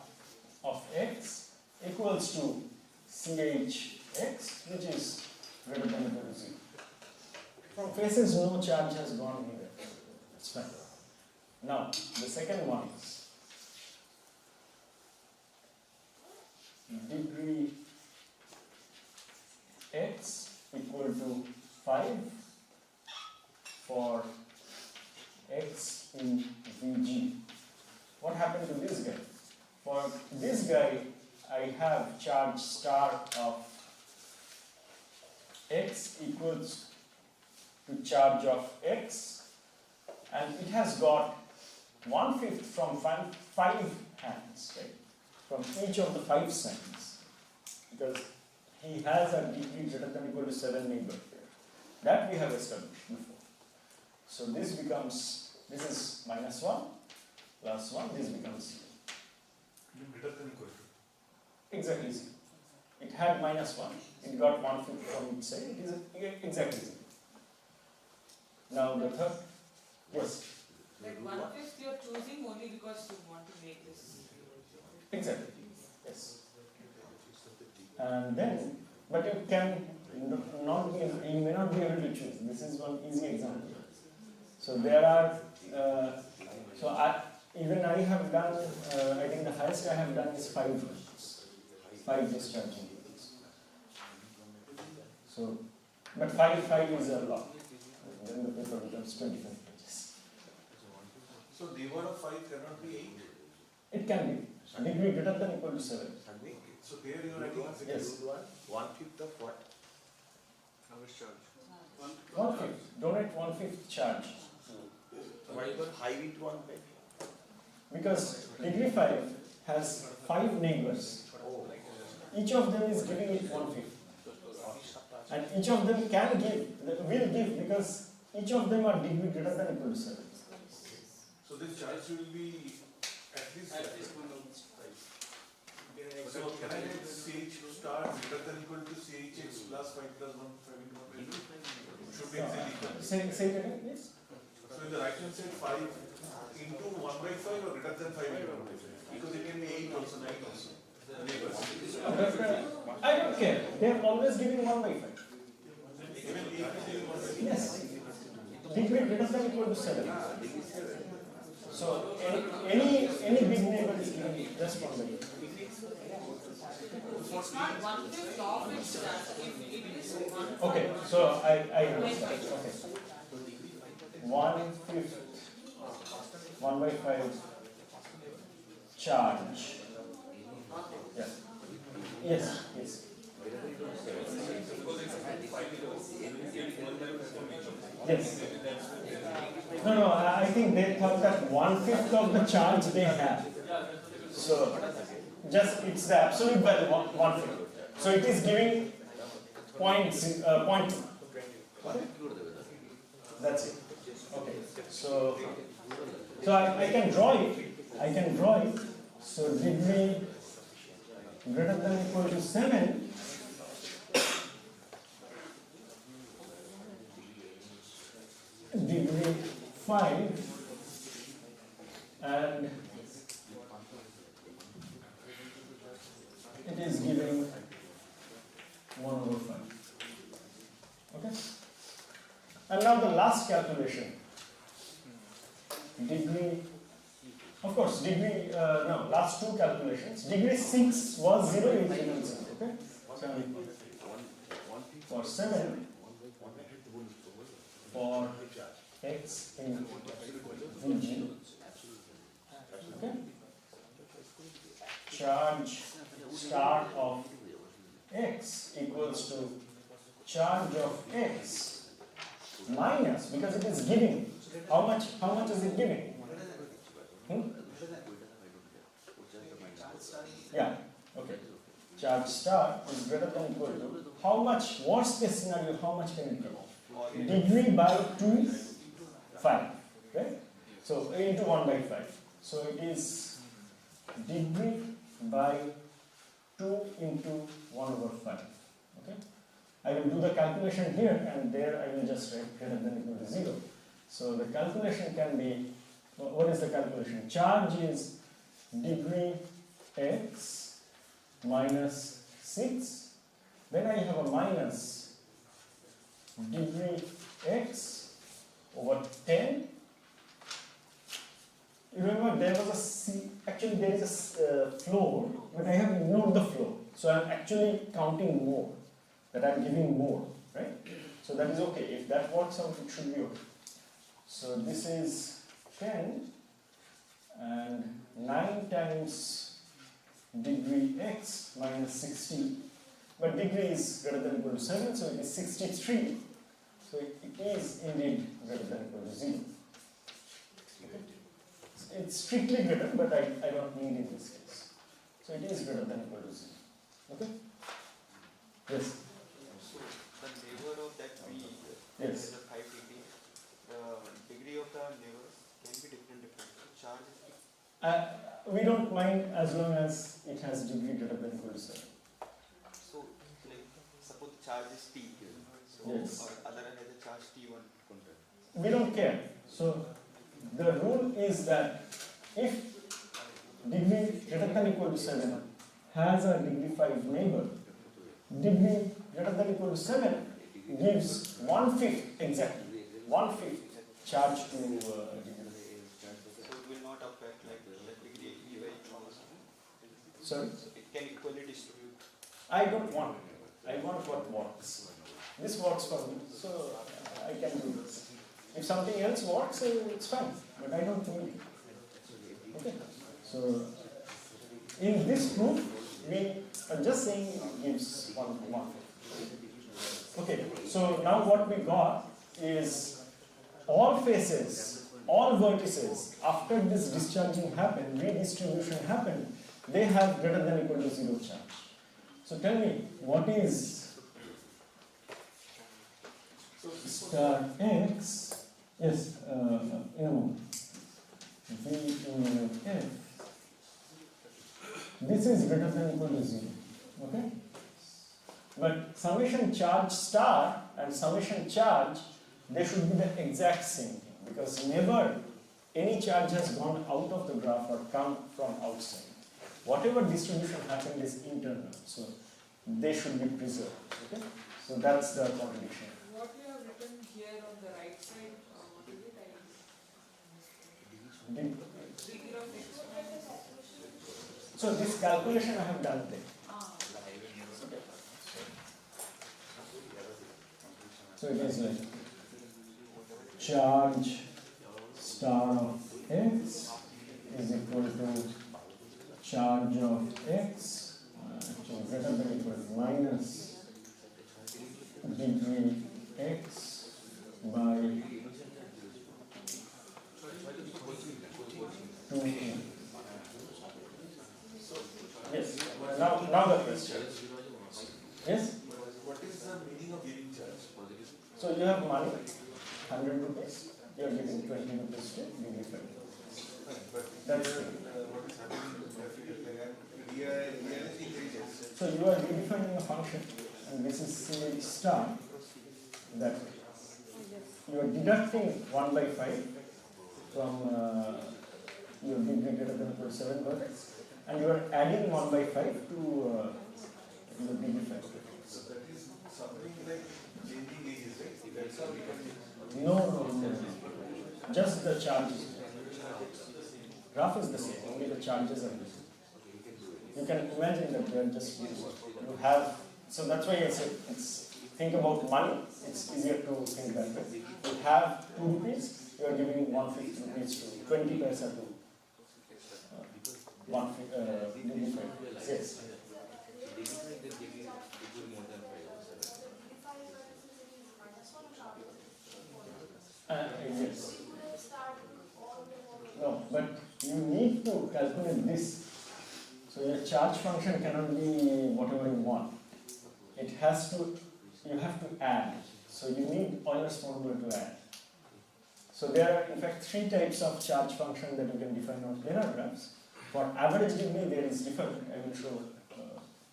of x equals to CHX, which is greater than or equal to 0. From faces, no charge has gone anywhere. That's fine. Now, the second one is degree x equal to 5 for x in Vg. What happened to this guy? For this guy, I have charge star of x equals to charge of x, and it has got 1/5 from five hands, right? From each of the 5 signs, because he has a degree greater than or equal to 7 neighbor here. That we have established before. So this becomes, this is -1 plus 1, this becomes 0. Greater than or equal to. Exactly 0. It had -1, it got 1/5 from each side, it is exactly 0. Now the third, yes, Like 1/5 you are choosing only because you want to make this. exactly, yes. And then, but you can not be, you may not be able to choose. This is one easy example. So there are, even I have done, I think the highest I have done is 5 runs, 5 discharging runs. So, but 5 is a lot. Then the paper becomes 25 pages. So d1 of 5 cannot be 8. It can be. A degree greater than or equal to 7. So here you are writing Yes. 1/5 of what? Average charge. 1/5. Donate 1/5 charge. Why you got high into 1/5? Because degree 5 has 5 neighbors. Each of them is giving it 1/5. And each of them can give, will give, because each of them are degree greater than or equal to 7. So this charge will be at least 5. So can I get CH star greater than or equal to CHX plus 5 plus 1, 5 into 1 value? Should be exactly equal. Say it again, please. So in the right hand side 5 into 1/5 or greater than 5 into 1/5? Because it can be 8 also, 9 also. Neighbors. I don't care. They are always giving 1/5. Even 8 is giving 1/5. Yes. degree greater than or equal to 7. So any big neighbor is given just 1 by 2. It's not 1/5 of its charge. If it is 1/5. Okay, so I understand. Okay. 1/5, 1 by 5 charge. Yeah. Yes, yes. Yes. No, I think they thought that 1/5 of the charge they have. So just it's the absolute value 1/5. So it is giving points, point. Okay. That's it. Okay. So I can draw it. So degree greater than or equal to 7. Degree 5 and it is giving 1/5. Okay. And now the last calculation. Degree, of course, degree, no, last two calculations. Degree 6 was 0, it remains 0. Okay. So for 7, for x in Vg, okay, charge star of x equals to charge of x minus, because it is giving, how much is it giving? Yeah, okay. Charge star is greater than or equal to, how much, worst case scenario, how much can it go? Degree by 2, 5, right? So into 1 by 5. So it is degree by 2 into 1/5. Okay? I will do the calculation here and there I will just write greater than or equal to 0. So the calculation can be, what is the calculation? Charge is degree x minus 6. Then I have a minus degree x over 10. You remember there was a C, actually there is a floor, but I have ignored the floor. So I am actually counting more, that I am giving more, right? So that is okay. If that works out, it should be okay. So this is 10 and 9 times degree x minus 60. But degree is greater than or equal to 7, so it is 63. So it is indeed greater than or equal to 0. Okay. It's strictly greater, but I don't need in this case. So it is greater than or equal to 0. Okay? Yes? So the neighbor of that V Yes. is a 5 degree. The degree of the neighbors can be different. Charge is We don't mind as long as it has degree greater than or equal to 7. so like suppose the charge is T. So Yes. or other has a charge T1. We don't care. So the rule is that if degree greater than or equal to 7 has a degree 5 neighbor, degree greater than or equal to 7 gives 1/5, exactly, 1/5 charge to degree. So it will not affect like the degree by Sorry? So it can equally distribute. I don't want. I want what works. This works for me, so I can do this. If something else works, it's fine, but I don't need it. Okay? So, in this proof, we are just saying it gives 1. Okay, so now what we got is all faces, all vertices, after this discharging happened, redistribution happened, they have greater than or equal to 0 charge. So tell me, what is star x? Yes, in a moment. V in F. This is greater than or equal to 0. Okay? But summation charge star and summation charge, they should be the exact same thing, because never any charge has gone out of the graph or come from outside. Whatever distribution happened is internal, so they should be preserved. Okay? So that's the contradiction. What we have have written here on the right side, what is it? Degree of x minus. So this calculation I have done there. So it is like charge star of x is equal to charge of x, actually greater than or equal to minus degree x by 2e. Yes, now the question. Yes? What is the meaning of giving charge? So you have money, 100 rupees, you are giving 20 rupees to dignify. But That's here, what is happening in the graphical diagram, reality changes. So you are redefining a function, and this is C star, that you are deducting 1 by 5 from your degree greater than or equal to 7 vertex, and you are adding 1 by 5 to your degree 5. So that is something like changing ages, right? That's how we can. No. Just the charges. Graph is the same, only the charges are different. You can imagine that they are just you have. So that's why I said think about money. It's easier to think that way. You have 2 rupees, you are giving 150 rupees to 20 paisa to 150. Yes. Yes. No, but you need to calculate this. So your charge function cannot be whatever you want. It has to, you have to add. So you need Euler's formula to add. So there are in fact 3 types of charge function that you can define on planar graphs. For average degree there is different. I will show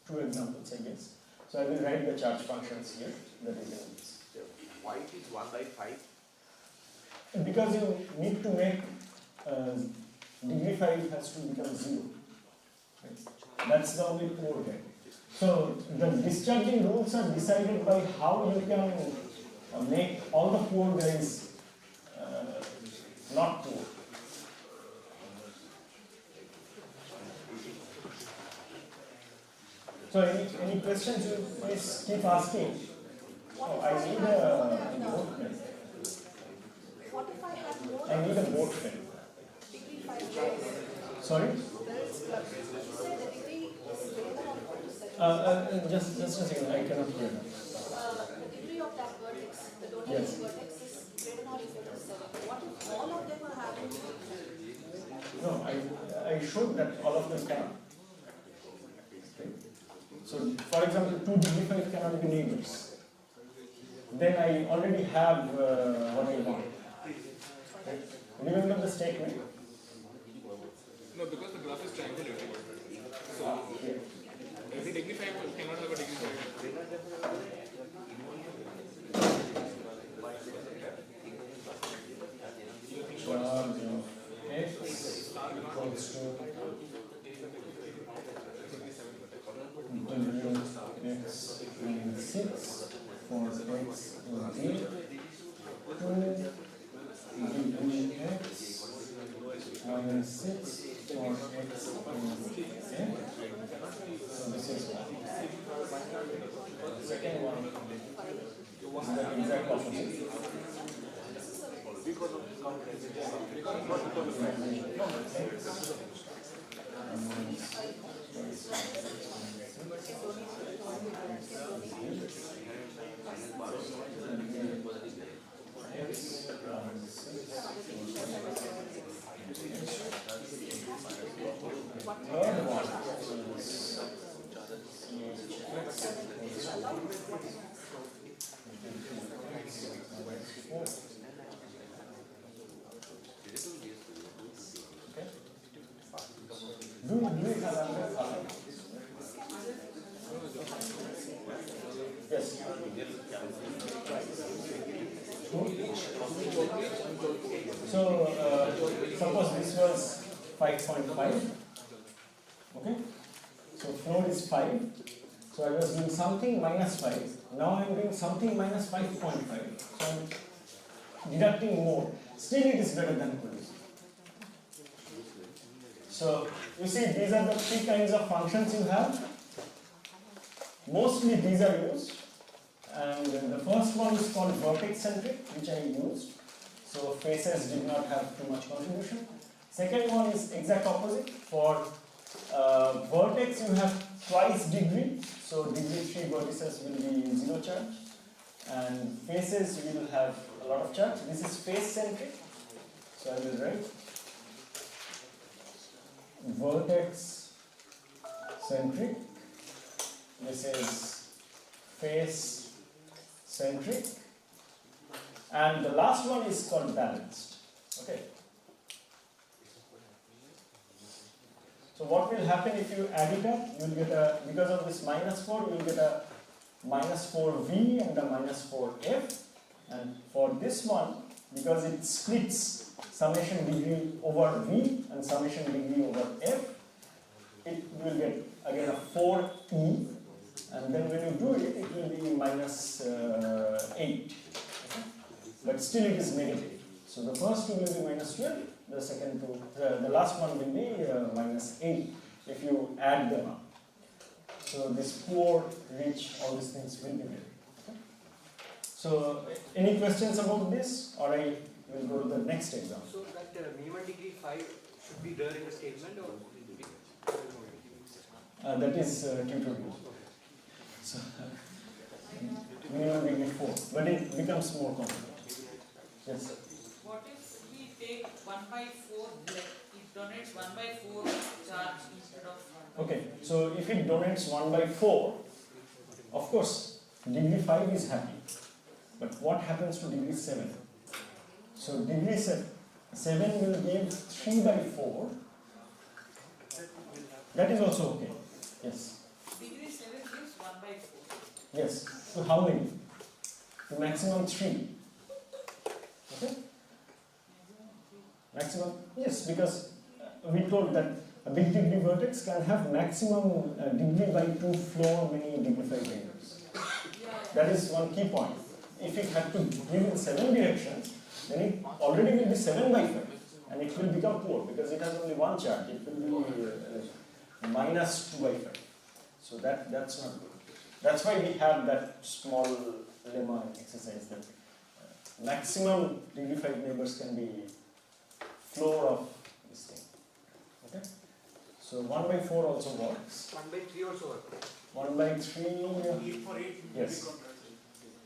2 examples I guess. So I will write the charge functions here that you can use. Why it is 1 by 5? Because you need to make degree 5 has to become 0. Right? That's the only poor guy. So the discharging rules are decided by how you can make all the poor guys not poor. So any questions you please keep asking. Oh, I need a board pen. What if I have more I need a board pen. degree 5 Sorry? there is you said the degree is greater or equal to 7. Just a second, I cannot hear that. The degree of that vertex, the donor Yes. vertex is greater or equal to 7. What if all of them are having No, I showed that all of them cannot. Okay. So, for example, 2 degree 5 cannot be neighbors. Then I already have what I want. Right? Remember the statement? No, because the graph is triangulated. So Yeah. every degree 5 cannot have a degree 5. Charge of x equals to integral x minus 6 for x in D to degree x minus 6 for x in F. So this is the second one is the exact opposite. Do you have another Yes. So, suppose this was 5.5. Okay? So, floor is 5. So I was doing something minus 5, now I am doing something minus 5.5. So I am deducting more. Still it is better than equal to 0. So you see, these are the 3 kinds of functions you have. Mostly these are used. And the first one is called vertex centric, which I used. So faces did not have too much contribution. Second one is exact opposite. For vertex you have twice degree. So degree 3 vertices will be 0 charge. And faces will have a lot of charge. This is face centric. So I will write vertex centric. This is face centric. And the last one is called balanced. Okay. So what will happen if you add it up? You will get a, because of this minus 4, you will get a minus 4v and a minus 4f. And for this one, because it splits summation degree over v and summation degree over f, it will get again a 4e. And then when you do it, it will be minus 8. Okay? But still it is negative. So the first two will be minus 12, the second two, the last one will be minus 8 if you add them up. So this poor, rich, all these things will be there. Okay? So any questions about this, or I will go to the next example. So that minimum degree 5 should be there in the statement, or that is tutorial. So minimum degree 4, but it becomes more complicated. Yes. What if we take 1 by 4, like it donates 1 by 4 charge instead of 1 by Okay, so if it donates 1 by 4, of course, degree 5 is happy. But what happens to degree 7? So degree 7 will give 3 by 4. That is also okay. Yes. Degree 7 gives 1 by 4. Yes. So how many? To maximum 3. Okay? Maximum, yes, because we told that a big degree vertex can have maximum degree by 2 floor many dignified layers. That is one key point. If it had to give in 7 directions, then it already will be 7 by 5 and it will become poor because it has only one charge. It will be minus 2 by 5. So that's not good. That's why we have that small lemma exercise that maximum degree 5 neighbors can be floor of this thing. Okay? So 1 by 4 also works. 1 by 3 also works. 1 by 3, 8 for 8 yes.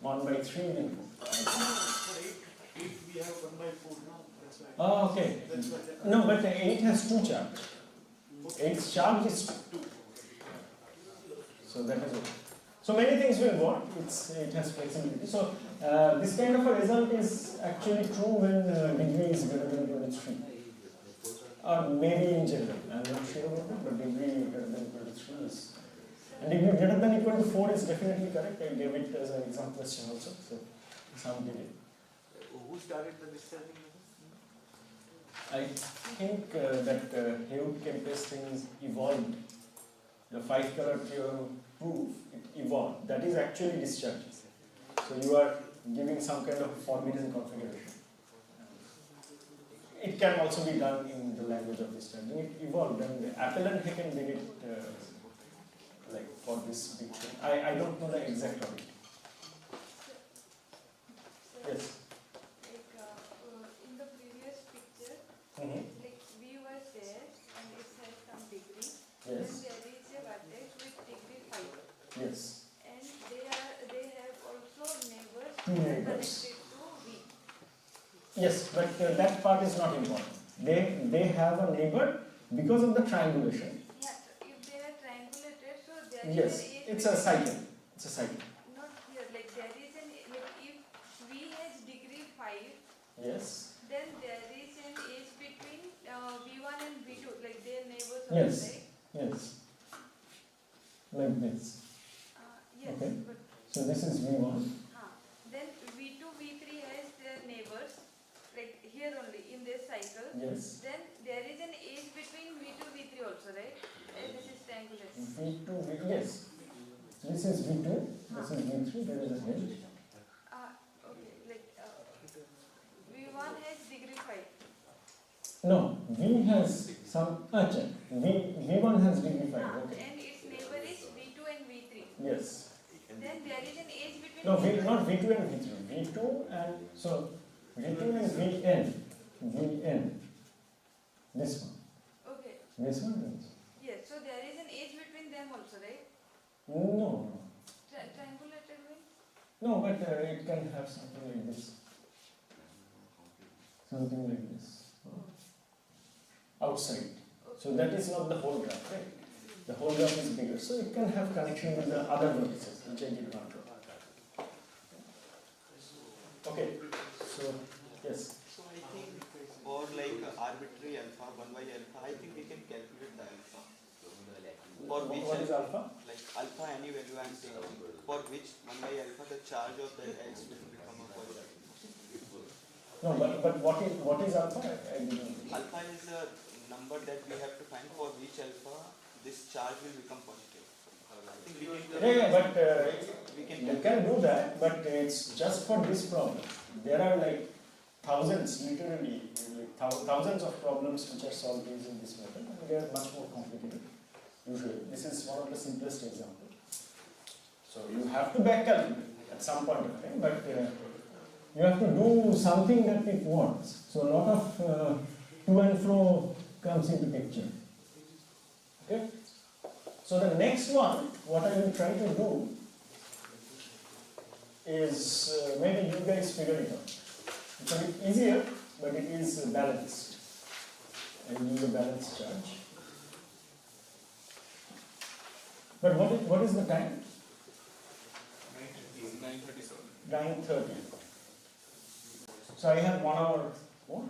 1 by 3 will go. For 8 we have 1 by 4 now. That's why. Oh, okay. That's why that No, but 8 has 2 charge. 8's charge is 2. So that is okay. So many things will work. It has flexibility. So this kind of a result is actually true when degree is greater than 23. Or maybe in general. I am not sure about it, but degree greater than 23 is. And degree greater than equal to 4 is definitely correct. I gave it as an exam question also. So some did it. Who started the disturbing? I think that Hewitt-Kempes things evolved. The 5-color theorem proof, it evolved. That is actually discharges. So you are giving some kind of forbidden configuration. It can also be done in the language of discharging. It evolved, and Apple and Haken did it like for this big thing. I don't know the exact of it. Yes. In the previous picture, Mm-hmm. like we were there and it has some degree. Yes. Then there is a vertex with degree 5. Yes. And they have also neighbors Two neighbors. connected to V. Yes, but that part is not important. They have a neighbor because of the triangulation. Yeah, if they are triangulated, so there is Yes, an it's a cycle. It's a cycle. Not here, like there is an, like if V has degree 5, Yes. then there is an edge between V1 and V2, like their neighbors Yes. right? Yes. Like this. Yes, Okay. but So this is V1. then V2, V3 has their neighbors, like here only in this cycle. Yes. Then there is an edge between V2, V3 also, right? And this is triangulation. V2, V, yes. This is V2, this is V3, there is a hedge. Okay, like V1 has degree 5. No, V has some, V1 has degree 5, okay. And its neighbor is V2 and V3. Yes. Then there is an edge between No, not V2 and V3. V2 and, so V2 and Vn. This one. Okay. This one and this one. Yes, so there is an edge between them also, right? No. Triangulated way? No, but it can have something like this. Something like this. Outside. So that is not the whole graph, right? The whole graph is bigger. So it can have connection with the other vertices, which I did not draw. Okay. So, yes. So I think for like arbitrary alpha, 1 by alpha, I think we can calculate the alpha. For which What is alpha? Like alpha, any value I am saying, for which 1 by alpha the charge of the X will become a positive. No, but what is alpha? I didn't know. Alpha is a number that we have to find for which alpha this charge will become positive. I think we can But we can you can do that, but it's just for this problem. There are like thousands, literally, like thousands of problems which are solved using this method, and they are much more complicated. Usually, this is one of the simplest examples. So you have to back calculate at some point of time, but you have to do something that it wants. So a lot of to and fro comes into picture. Okay? So the next one, what I will try to do is maybe you guys figure it out. It's a bit easier, but it is balanced. I will use a balanced charge. But what is the time? 9:37. 9:30. So I have 1 hour. What?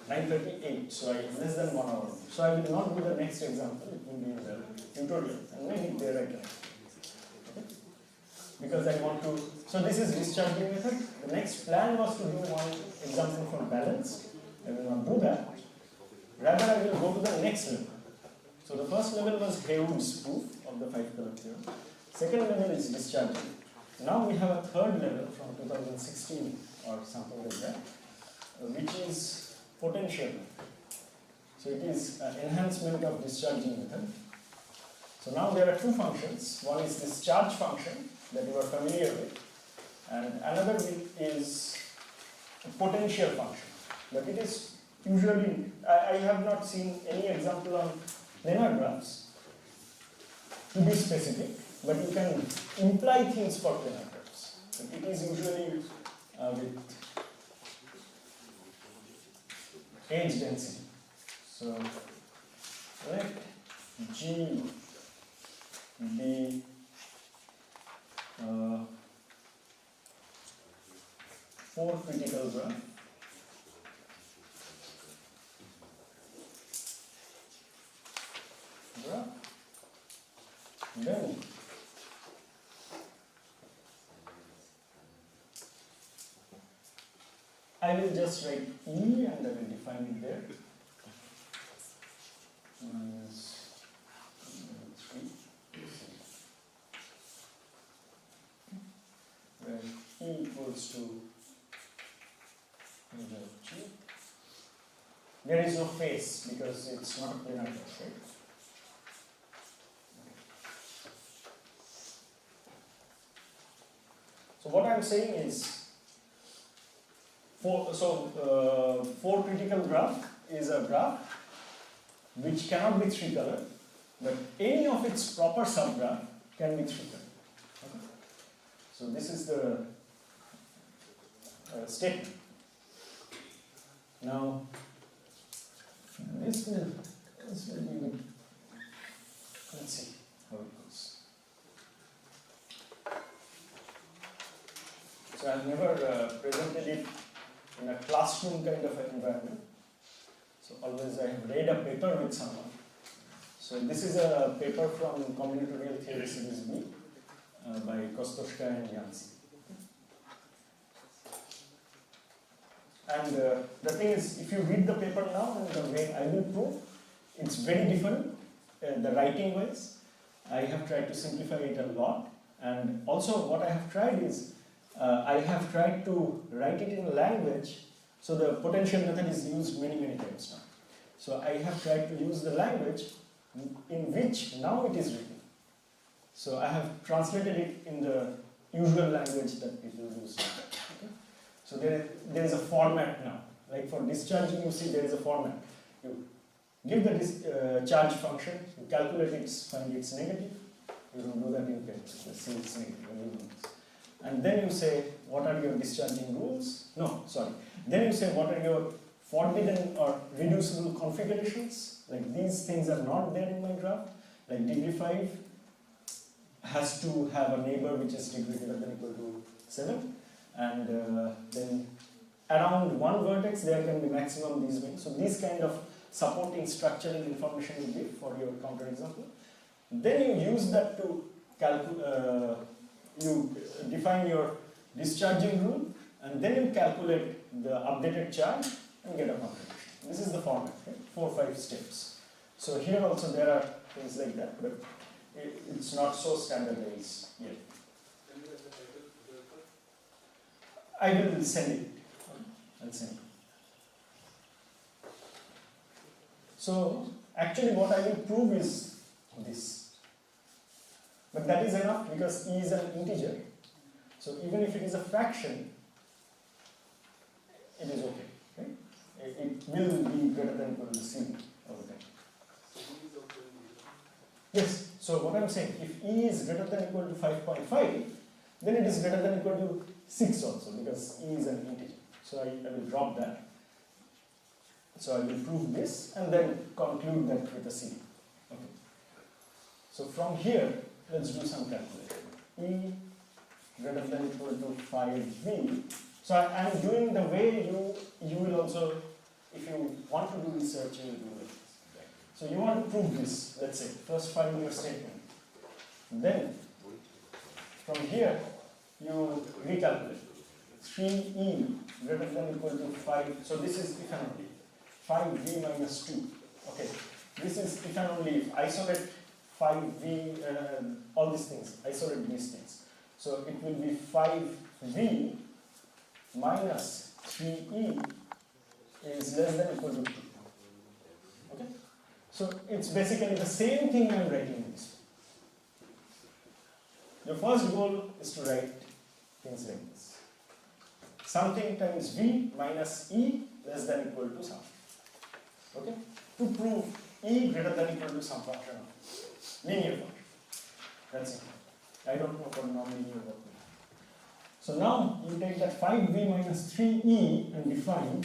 9:38. So I less than 1 hour. So I will not do the next example. It will be in the tutorial, and maybe there I can. Okay? Because I want to. So this is discharging method. The next plan was to do one example for balance. I will not do that. Rather, I will go to the next level. So the first level was Heywood's proof of the 5-color theorem. Second level is discharging. Now we have a third level from 2016 or something like that, which is potential method. So it is an enhancement of discharging method. So now there are two functions. One is this charge function that you are familiar with, and another is a potential function. But it is usually, I have not seen any example on planar graphs to be specific, but you can imply things for planar graphs. But it is usually with edge density. So let G be four critical graph. Then I will just write E and I will define it there. Minus 3. Where E equals to G. There is no face because it's not a planar graph, right? So what I am saying is, four critical graph is a graph which cannot be 3-color, but any of its proper subgraph can be 3-color. Okay? So this is the statement. Now, this will be good. Let's see how it goes. So I've never presented it in a classroom kind of an environment. So always I have read a paper with someone. So this is a paper from Combinatorial Theory Series B by Kostoshka and Jansi. And the thing is, if you read the paper now and the way I will prove, it's very different, the writing wise. I have tried to simplify it a lot, and also what I have tried is, I have tried to write it in a language, so the potential method is used many times now. So I have tried to use the language in which now it is written. So I have translated it in the usual language that people use now. Okay? So there is a format now. Like for discharging, you see there is a format. You give the charge function, you calculate it, find it's negative. You don't do that in paper. Let's say it's negative. And then you say, what are your discharging rules? No, sorry. Then you say, what are your forbidden or reducible configurations? Like these things are not there in my graph. Like degree 5 has to have a neighbor which is degree greater than equal to 7. And then around one vertex there can be maximum these many. So these kind of supporting structural information you give for your counter example. Then you use that to calculate, you define your discharging rule, and then you calculate the updated charge and get a configuration. This is the format, right? 4 or 5 steps. So here also there are things like that, but it's not so standardized yet. I will send it. I'll send it. So actually what I will prove is this. But that is enough because E is an integer. So even if it is a fraction, it is okay. Right? It will be greater than equal to C over time. Yes, so what I am saying, if E is greater than equal to 5.5, then it is greater than equal to 6 also, because E is an integer. So I will drop that. So I will prove this and then conclude that with a C. Okay. So from here, let's do some calculation. E greater than equal to 5V. So I am doing the way you will also, if you want to do research, you will do it. So you want to prove this, let's say, first find your statement. Then, from here, you recalculate. 3E greater than equal to 5, so this is if and only. 5V minus 2. Okay, this is if and only if. Isolate 5V, all these things, isolate these things. So it will be 5V minus 3E is less than equal to 2. Okay? So it's basically the same thing I'm writing in this. Your first goal is to write things like this. Something times V minus E less than equal to something. Okay? To prove E greater than equal to some function of linear function. That's it. I don't know for non-linear what. So now you take that 5V minus 3E and define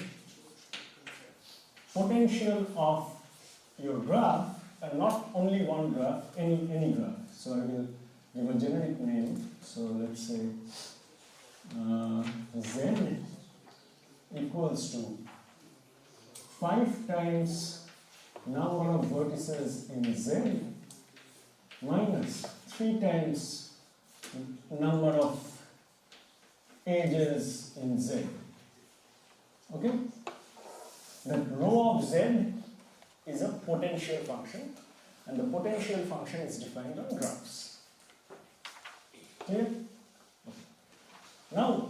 potential of your graph, and not only one graph, any graph. So I will give a generic name. So let's say Z equals to 5 times number of vertices in Z minus 3 times number of edges in Z. Okay? The rho of Z is a potential function, and the potential function is defined on graphs. Clear? Okay. Now,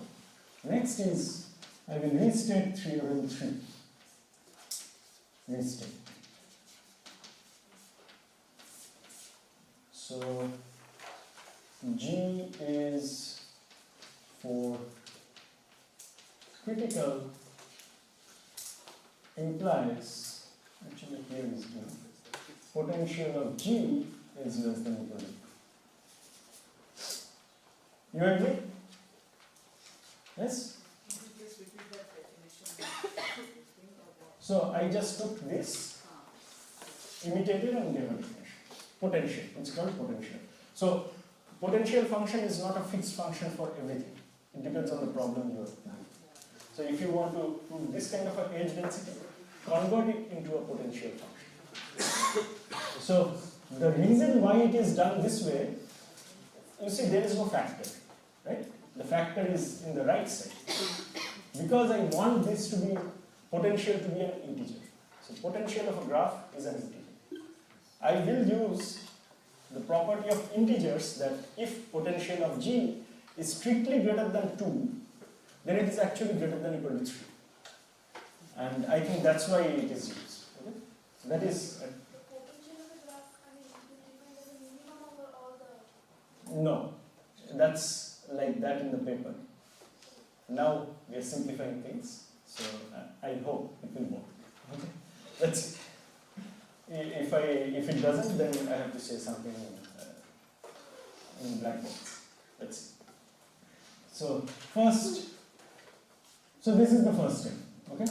next is, I will restate theorem 3. Restate. So, G is for critical implies, actually here is G, potential of G is less than equal to. You agree? Yes? So I just took this, imitated and gave a definition. Potential, it's called potential. So potential function is not a fixed function for everything. It depends on the problem you are doing. So if you want to prove this kind of an edge density, convert it into a potential function. So the reason why it is done this way, you see there is no factor, right? The factor is in the right side. Because I want this to be, potential to be an integer. So potential of a graph is an integer. I will use the property of integers that if potential of G is strictly greater than 2, then it is actually greater than or equal to 3. And I think that's why it is used. Okay? So that is The potential of the graph, I mean, it will depend on the minimum over all the. no, that's like that in the paper. Now we are simplifying things, so I hope it will work. Okay? Let's see. If it doesn't, then I have to say something in black box. Let's see. So this is the first step. Okay.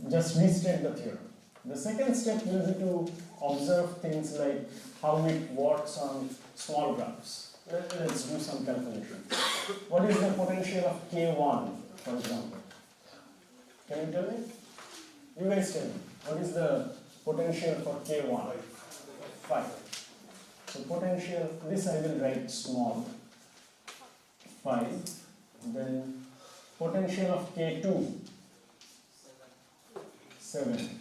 Just restate the theorem. The second step will be to observe things like how it works on small graphs. Let's do some calculation. What is the potential of K1, for example? Can you tell me? You guys tell me. What is the potential for K1? 5. So potential, this I will write small. 5. Then potential of K2. 7.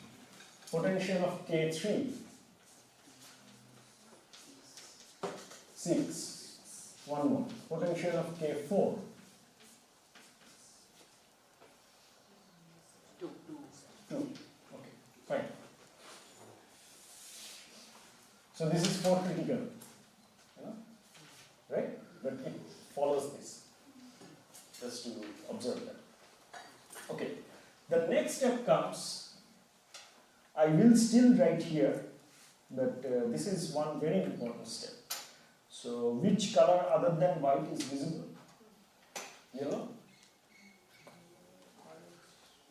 Potential of K3. 6. One more. Potential of K4. 2. Okay, fine. So this is for critical, right? But it follows this. Just to observe that. Okay. The next step comes. I will still write here, but this is one very important step. So, which color other than white is visible? Yellow?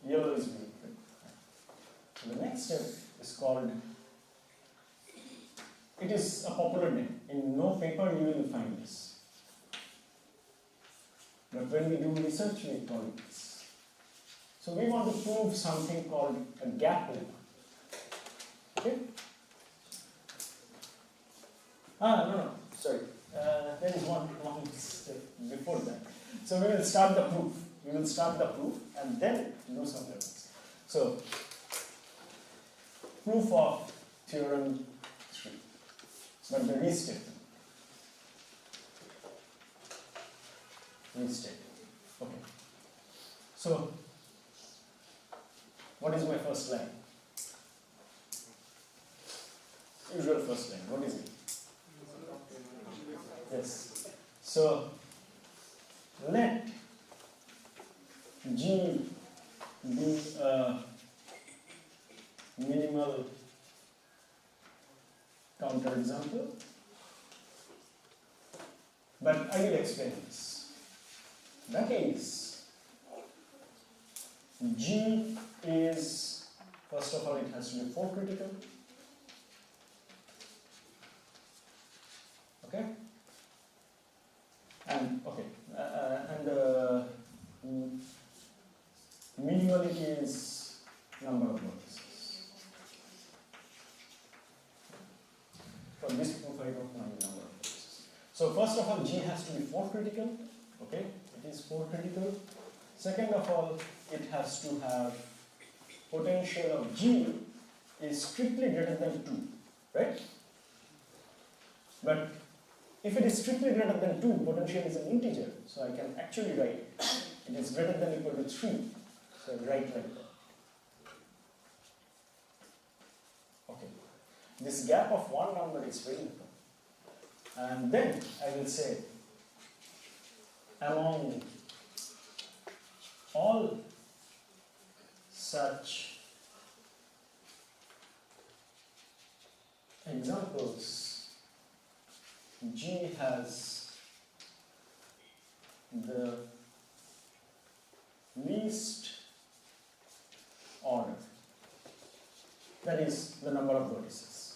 Yellow is visible. So the next step is called, it is a popular name. In no paper you will find this. But when we do research, we call it this. So we want to prove something called a gap lemma. Okay? No. Sorry, there is one step before that. So we will start the proof. We will start the proof and then do some levels. So, proof of theorem 3. But the restatement. Okay. So, what is my first line? Usual first line. What is it? Yes. So, let G be a minimal counterexample, but I will explain this. That is, G is, first of all, it has to be 4 critical. Okay? And minimality is number of vertices. For this proof, I don't know the number of vertices. So first of all, G has to be 4 critical. Okay, it is 4 critical. Second of all, it has to have potential of G is strictly greater than 2, right? But if it is strictly greater than 2, potential is an integer, so I can actually write it is greater than or equal to 3. So I write like that. Okay. This gap of one number is very important. And then I will say, among all such examples, G has the least order, that is the number of vertices.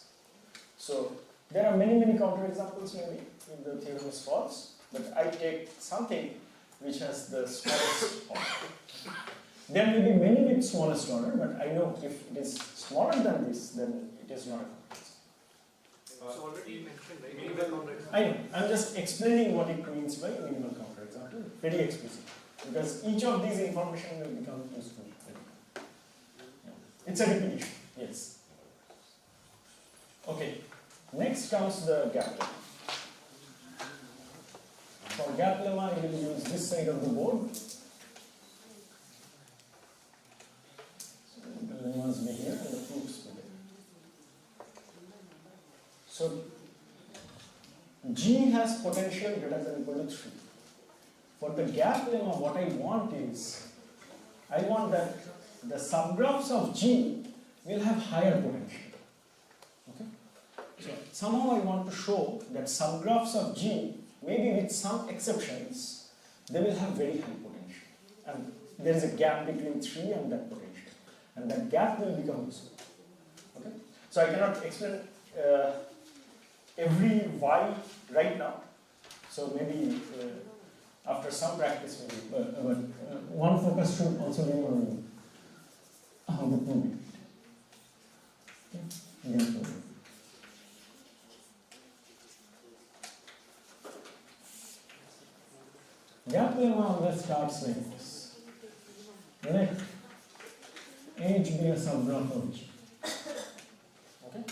So there are many counterexamples maybe if the theorem is false, but I take something which has the smallest order. There may be many with smallest order, but I know if it is smaller than this, then it is not a counterexample. So already you mentioned, right? Minimal counterexample. I know, I'm just explaining what it means by minimal counterexample, very explicit. Because each of these information will become useful. It's a repetition, yes. Okay, next comes the gap lemma. For gap lemma, you will use this side of the board. So the lemmas be here and the proofs be there. So G has potential greater than or equal to 3. For the gap lemma, what I want is, I want that the subgraphs of G will have higher potential. Okay? So somehow I want to show that subgraphs of G, maybe with some exceptions, they will have very high potential. And there is a gap between 3 and that potential. And that gap will become useful. Okay? So I cannot explain every Y right now. So maybe after some practice, maybe. But one focus should also be on how to prove it. Okay? Gap lemma always starts like this. Let H be a subgraph of G. Okay?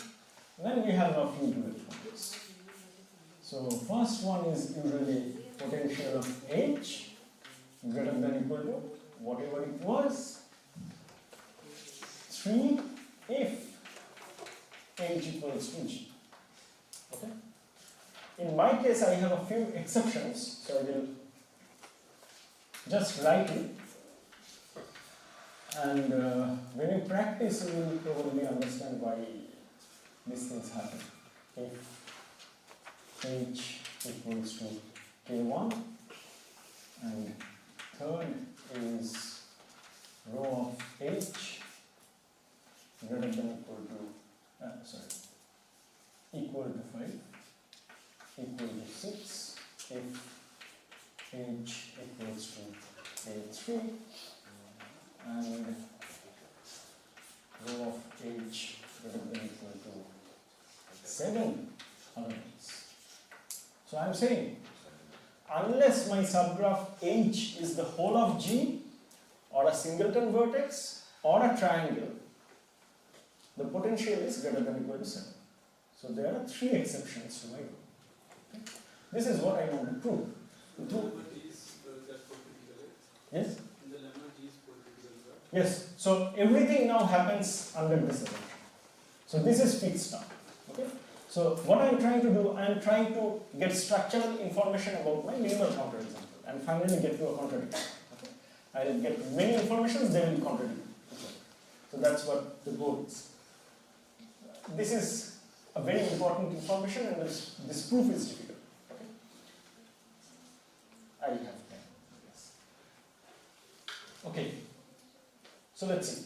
Then we have a few bullet points. So first one is usually potential of H greater than or equal to whatever it was 3 if H equals to G. Okay? In my case, I have a few exceptions, so I will just write it. And when you practice, you will probably understand why these things happen. If H equals to K1 and third is rho of H greater than or equal to equal to 5 equal to 6 if H equals to K3 and rho of H greater than or equal to 7 elements. So I am saying, unless my subgraph H is the whole of G, or a singleton vertex, or a triangle, the potential is greater than or equal to 7. So there are 3 exceptions to my rule. Okay? This is what I want to prove. The lemma G is that political, right? Yes? The lemma G is political, right? Yes. So everything now happens under this assumption. So this is fixed now. Okay? So what I am trying to do, I am trying to get structural information about my minimal counterexample and finally get to a contradiction. Okay? I will get many informations, they will contradict. Okay? So that's what the goal is. This is a very important information and this proof is difficult. Okay? I have time. Yes. Okay. So let's see.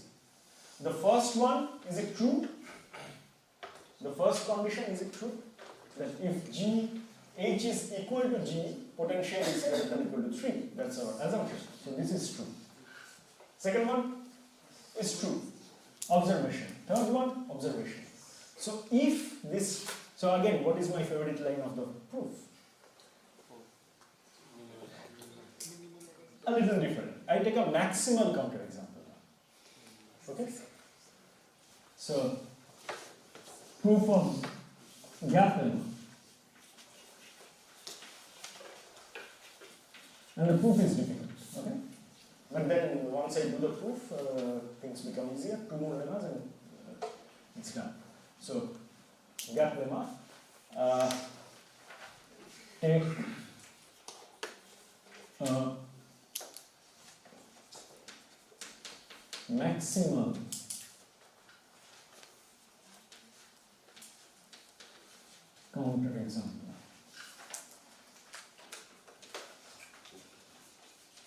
The first one, is it true? The first condition, is it true? That if H is equal to G, potential is greater than or equal to 3. That's our assumption. So this is true. Second one is true. Observation. Third one, observation. So if this, so again, what is my favorite line of the proof? A little different. I take a maximal counterexample now. Okay? So, proof of gap lemma. And the proof is difficult. Okay? But then once I do the proof, things become easier. 2 more lemmas and it's done. So, gap lemma. Take maximal counterexample.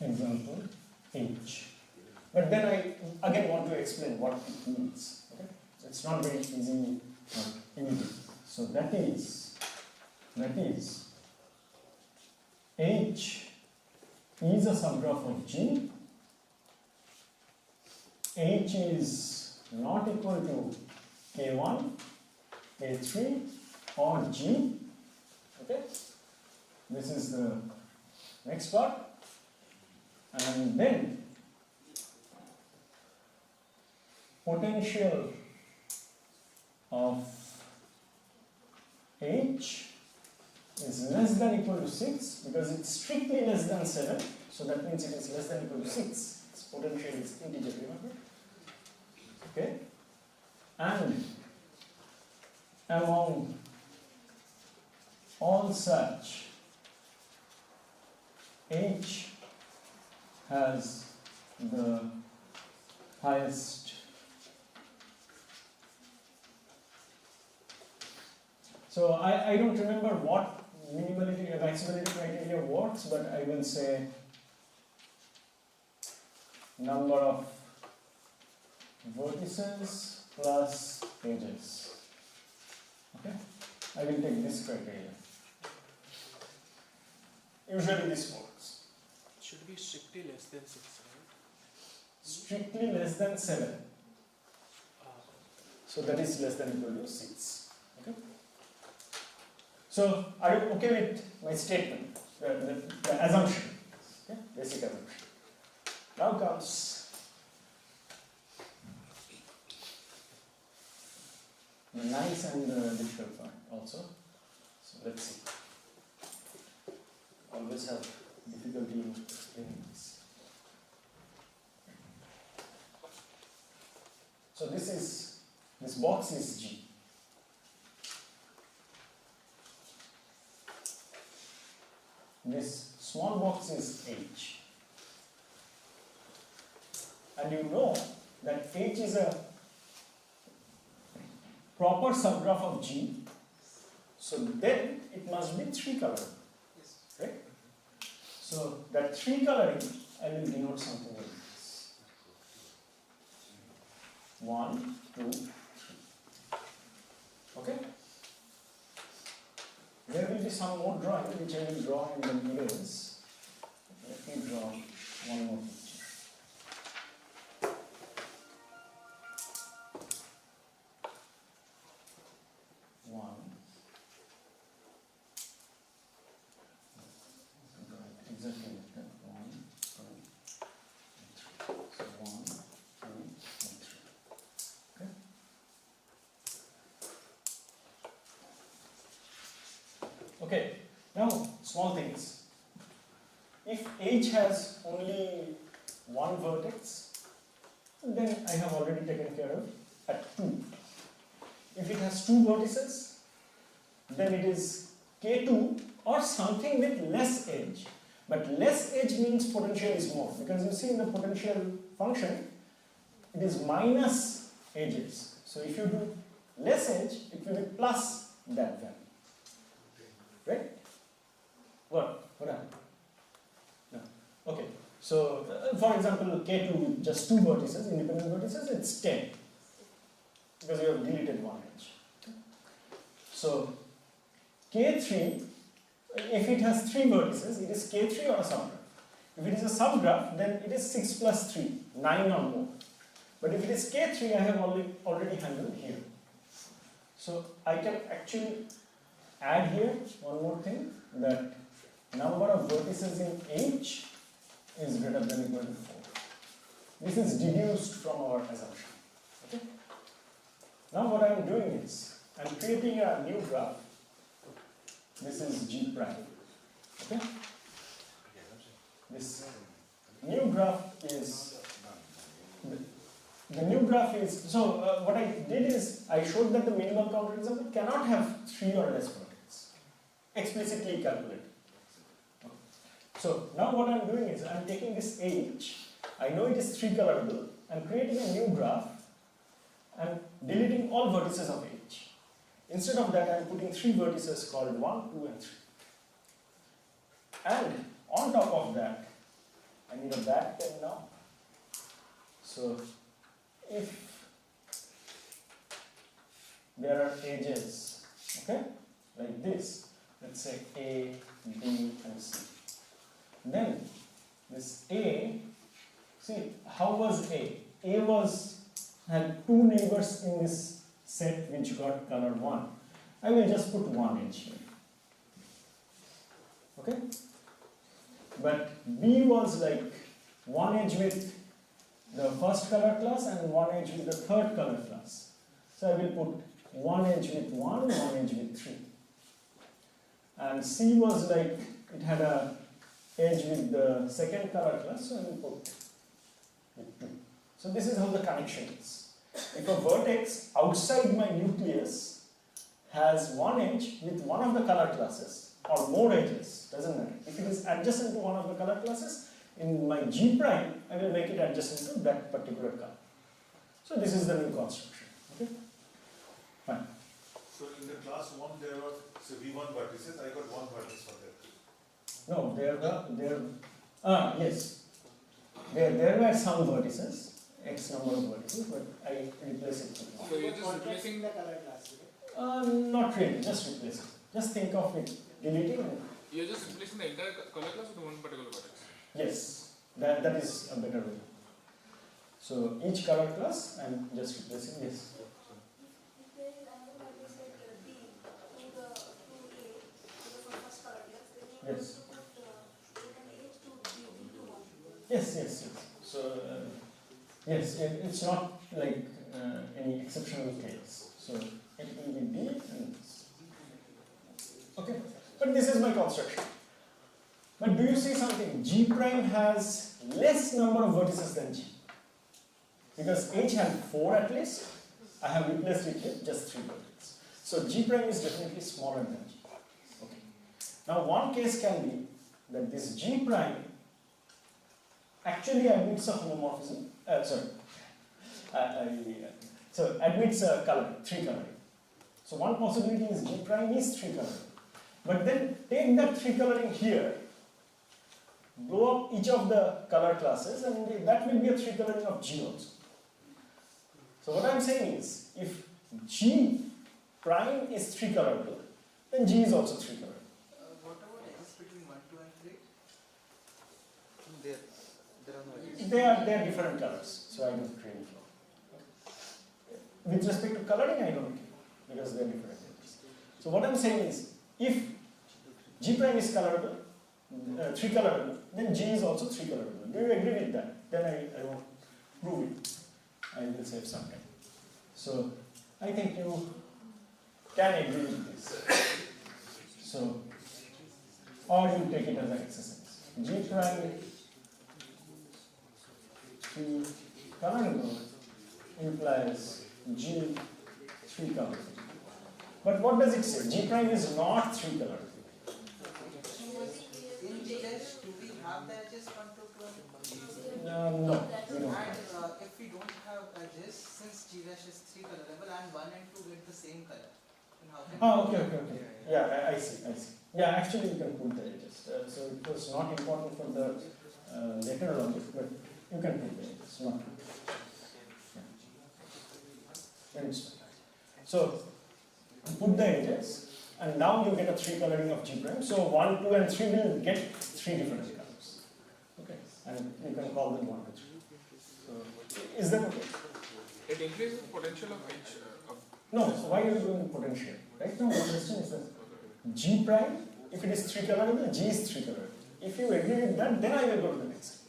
Example H. But then I again want to explain what it means. Okay? It's not very easy or immediate. So that is H is a subgraph of G. H is not equal to K1, K3 or G. Okay? This is the next part. And then potential of H is less than equal to 6 because it's strictly less than 7, so that means it is less than equal to 6. Its potential is integer, remember? Okay? And among all such, H has the highest. So I don't remember what maximality criteria works, but I will say number of vertices plus edges. Okay? I will take this criteria. Usually this works. It should be strictly less than 6, right? Strictly less than 7. So that is less than equal to 6. Okay? So are you okay with my statement? The assumption. Okay? Basic assumption. Now comes the nice and difficult part also. So let's see. Always have difficulty in explaining this. So this box is G. This small box is H. And you know that H is a proper subgraph of G. So then it must be 3 colored. Right? So that 3 coloring, I will denote something like this. 1, 2, 3. Okay? There will be some more drawing which I will draw in the middles. Let me draw one more picture. Exactly like that. 1, 2, and 3. So 1, 2, and 3. Okay? Okay, now small things. If H has only one vertex, then I have already taken care of at 2. If it has 2 vertices, then it is K2 or something with less edge. But less edge means potential is more, because you see in the potential function, it is minus edges. So if you do less edge, it will be plus that value. Right? What? What happened? No. Okay. So, for example, K2 with just 2 vertices, independent vertices, it's 10. Because you have deleted one edge. So, K3, if it has 3 vertices, it is K3 or a subgraph. If it is a subgraph, then it is 6 plus 3, 9 or more. But if it is K3, I have already handled here. So I can actually add here one more thing, that number of vertices in H is greater than or equal to 4. This is deduced from our assumption. Okay? Now what I am doing is, I am creating a new graph. This is G prime. Okay? This new graph is, the new graph is, so what I did is, I showed that the minimal counter example cannot have 3 or less vertices. Explicitly calculated. Okay. So now what I am doing is, I am taking this H, I know it is 3 colorable, I am creating a new graph, and deleting all vertices of H. Instead of that, I am putting 3 vertices called 1, 2, and 3. And on top of that, I need a back pen now. So, if there are edges, okay, like this, let's say A, B, and C. Then, this A, see, how was A? A had 2 neighbors in this set which got color 1. I will just put 1 edge here. Okay? But B was like 1 edge with the first color class and 1 edge with the third color class. So I will put 1 edge with 1, 1 edge with 3. and C was like, it had a edge with the second color class, so I will put with 2. So this is how the connection is. If a vertex outside my nucleus has one edge with one of the color classes, or more edges, doesn't matter. If it is adjacent to one of the color classes, in my G prime, I will make it adjacent to that particular color. So this is the new construction. Okay? Fine. So in the class 1 there were say V1 vertices, I got one vertex for that. No, yes. There were some vertices, X number of vertices, but I replace it with 1. So you're just replacing the color class, right? Not really, just replace it. Just think of it, deleting it. You're just replacing the entire color class with one particular vertex. Yes, that is a better way. So each color class, I'm just replacing this. If there is another vertex like D to A, to the first color class, then you Yes. have to put an H to D into 1. Yes. So, yes, it's not like any exceptional case. So it will be D and this. Okay, but this is my construction. But do you see something? G prime has less number of vertices than G. Because H had 4 at least, I have replaced it with just 3 vertices. So G prime is definitely smaller than G. Okay. Now one case can be that this G prime actually admits a homomorphism. So admits a color, 3 coloring. So one possibility is G prime is 3 coloring. But then take that 3 coloring here, blow up each of the color classes, and that will be a 3 coloring of G also. So what I am saying is, if G prime is 3 colorable, then G is also 3 colorable. What about edges between 1, 2 and 3? There are no edges. They are different colors, so I don't really know. With respect to coloring, I don't care, because they are different edges. So what I am saying is, if G prime is colorable, 3 colorable, then G is also 3 colorable. Do you agree with that? Then I won't prove it. I will save some time. So I think you can agree with this. So, or you take it as an exercise. G prime 3 colorable implies G 3 colorable. But what does it say? G prime is not 3 colorable. In GIAN, do we have the edges 1, 2, 2? No, we don't. And if we don't have edges, since GIAN is 3 colorable and 1 and 2 get the same color, then how can Oh, okay. Yeah, I see. Yeah, actually you can put the edges. So it was not important for the later logic, but you can put the edges. Not. Yeah. So put the edges, and now you get a 3 coloring of G prime. So 1, 2, and 3 will get 3 different colors. Okay, and you can call them 1, 2, 3. So is that okay? It increases the potential of H. No, why are you doing potential? Right now the question is that G prime, if it is 3 colorable, G is 3 colorable. If you agree with that, then I will go to the next.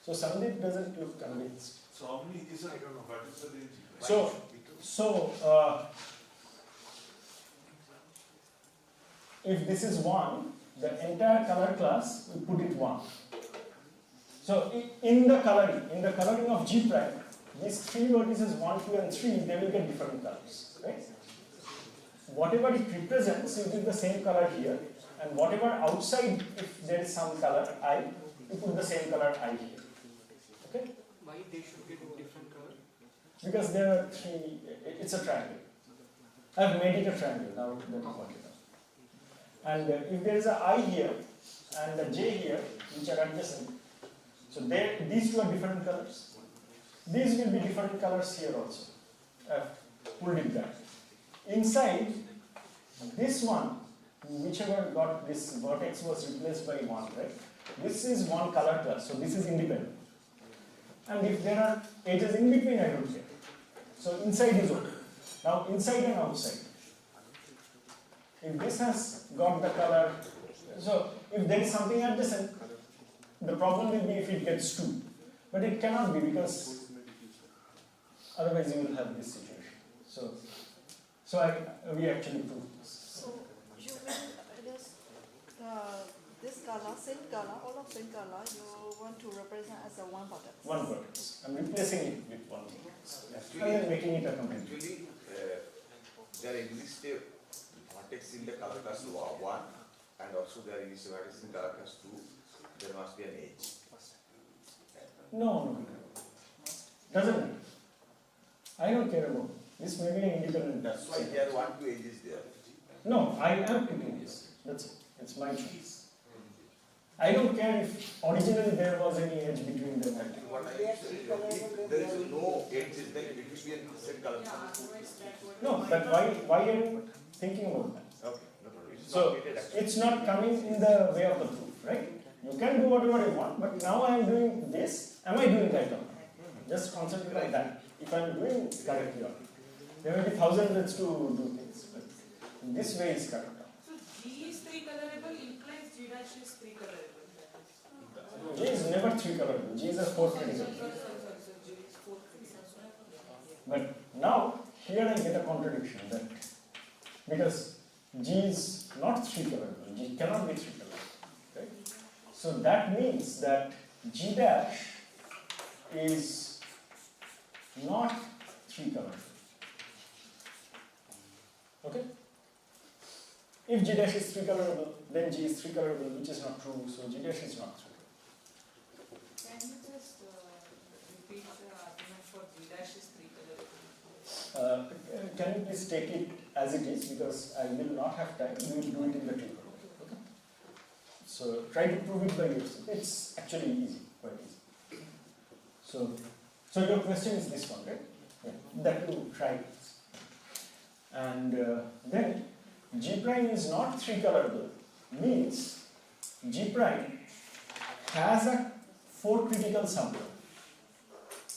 So Sandeep doesn't look convinced. So how many is I don't know, but it's a range. So if this is 1, the entire color class, we put it 1. So in the coloring of G prime, these 3 vertices 1, 2 and 3, they will get different colors, right? Whatever it represents, you give the same color here, and whatever outside, if there is some color I, you put the same color I here. Okay? Why they should get different color? Because there are 3, it's a triangle. I have made it a triangle, now let me point it out. And if there is a I here, and a J here, which are adjacent, so these 2 are different colors. These will be different colors here also. I've pulled it back. Inside, this one, whichever got this vertex was replaced by 1, right? This is one color class, so this is independent. And if there are edges in between, I don't care. So inside is okay. Now inside and outside. If this has got the color, so if there is something adjacent, the problem will be if it gets 2. But it cannot be, because otherwise you will have this situation. So we actually proved this. So you will, the this color, same color, all of same color, you want to represent as a one vertex. One vertex. I'm replacing it with one vertex. Actually- And then making it a complete. Actually, there exists a vertex in the color class 1, and also there exists a vertex in color class 2. There must be an edge. No. Doesn't matter. I don't care about it. This may be an independent. That's why there are 1, 2 edges there. No, I am picking this. That's it. It's my choice. I don't care if originally there was any edge between them. Actually, what I am saying is, if there is no edges, then it will be a same color. Yeah, otherwise that would. No, but why are you thinking about that? Okay, no problem. It's So, not gated actually. it's not coming in the way of the proof, right? You can do whatever you want, but now I am doing this. Am I doing right or not? Just concentrate on that. If I am doing it correctly or not. There may be thousands ways to do things, but this way is correct. So G is 3 colorable implies G dash is 3 colorable. G is never 3 colorable. G is a 4 critical. So G is 4 critical. But now, here I get a contradiction that because G is not 3 colorable, G cannot be 3 colorable. Right? So that means that G dash is not 3 colorable. Okay? If G dash is 3 colorable, then G is 3 colorable, which is not true, so G dash is not 3 colorable. Can you just repeat the argument for G dash is 3 colorable? Can you please take it as it is, because I will not have time, we will do it in the tutorial. Okay? So try to prove it by yourself. It's actually easy, quite easy. So your question is this one, right? Yeah, that you try it. And then G prime is not 3 colorable means G prime has a 4 critical subgroup,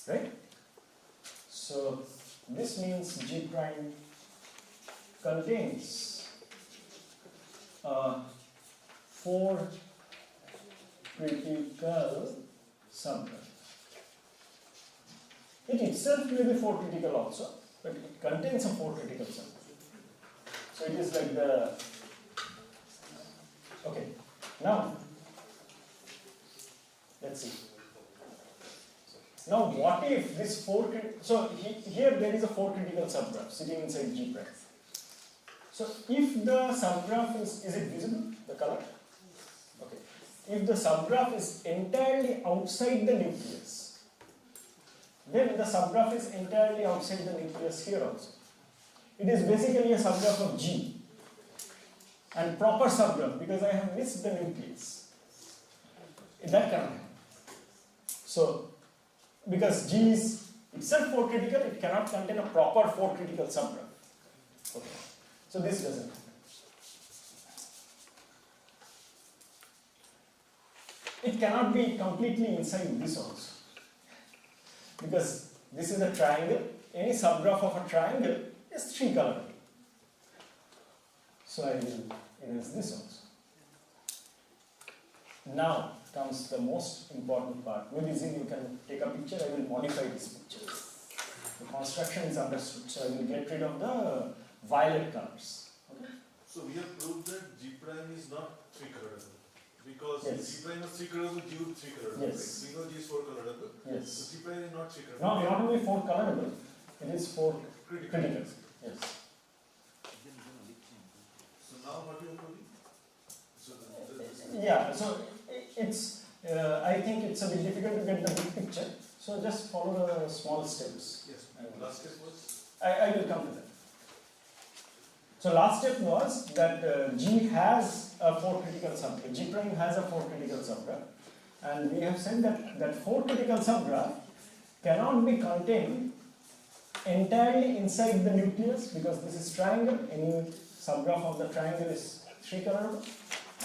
right? So this means G prime contains 4 critical subgroup. It itself may be 4 critical also, but it contains a 4 critical subgroup. So it is like the, okay, now, let's see. Now what if this 4, so here there is a 4 critical subgraph sitting inside G prime. So if the subgraph is it visible, the color? Okay. If the subgraph is entirely outside the nucleus, then the subgraph is entirely outside the nucleus here also. It is basically a subgraph of G and proper subgraph because I have missed the nucleus. That cannot happen. So, because G is itself 4 critical, it cannot contain a proper 4 critical subgraph. Okay. So this doesn't happen. It cannot be completely inside this also. Because this is a triangle, any subgraph of a triangle is 3 colorable. So I will erase this also. Now comes the most important part. Maybe Zin, you can take a picture, I will modify this picture. The construction is understood, so I will get rid of the violet colors. Okay? So we have proved that G prime is not 3 colorable. Because Yes. G prime is 3 colorable, G would 3 colorable. Yes. Right? We know G is 4 colorable. Yes. So G prime is not 3 colorable. Now not only 4 colorable, it is 4 Critical. critical. Yes. So now what you are proving? So Yeah, so it's, I think it's a bit difficult to get the big picture. So just follow the small steps. yes, last step was? I will come to that. So last step was that G has a 4 critical subgraph. G prime has a 4 critical subgraph. And we have said that 4 critical subgraph cannot be contained entirely inside the nucleus because this is triangle. Any subgraph of the triangle is 3 colorable.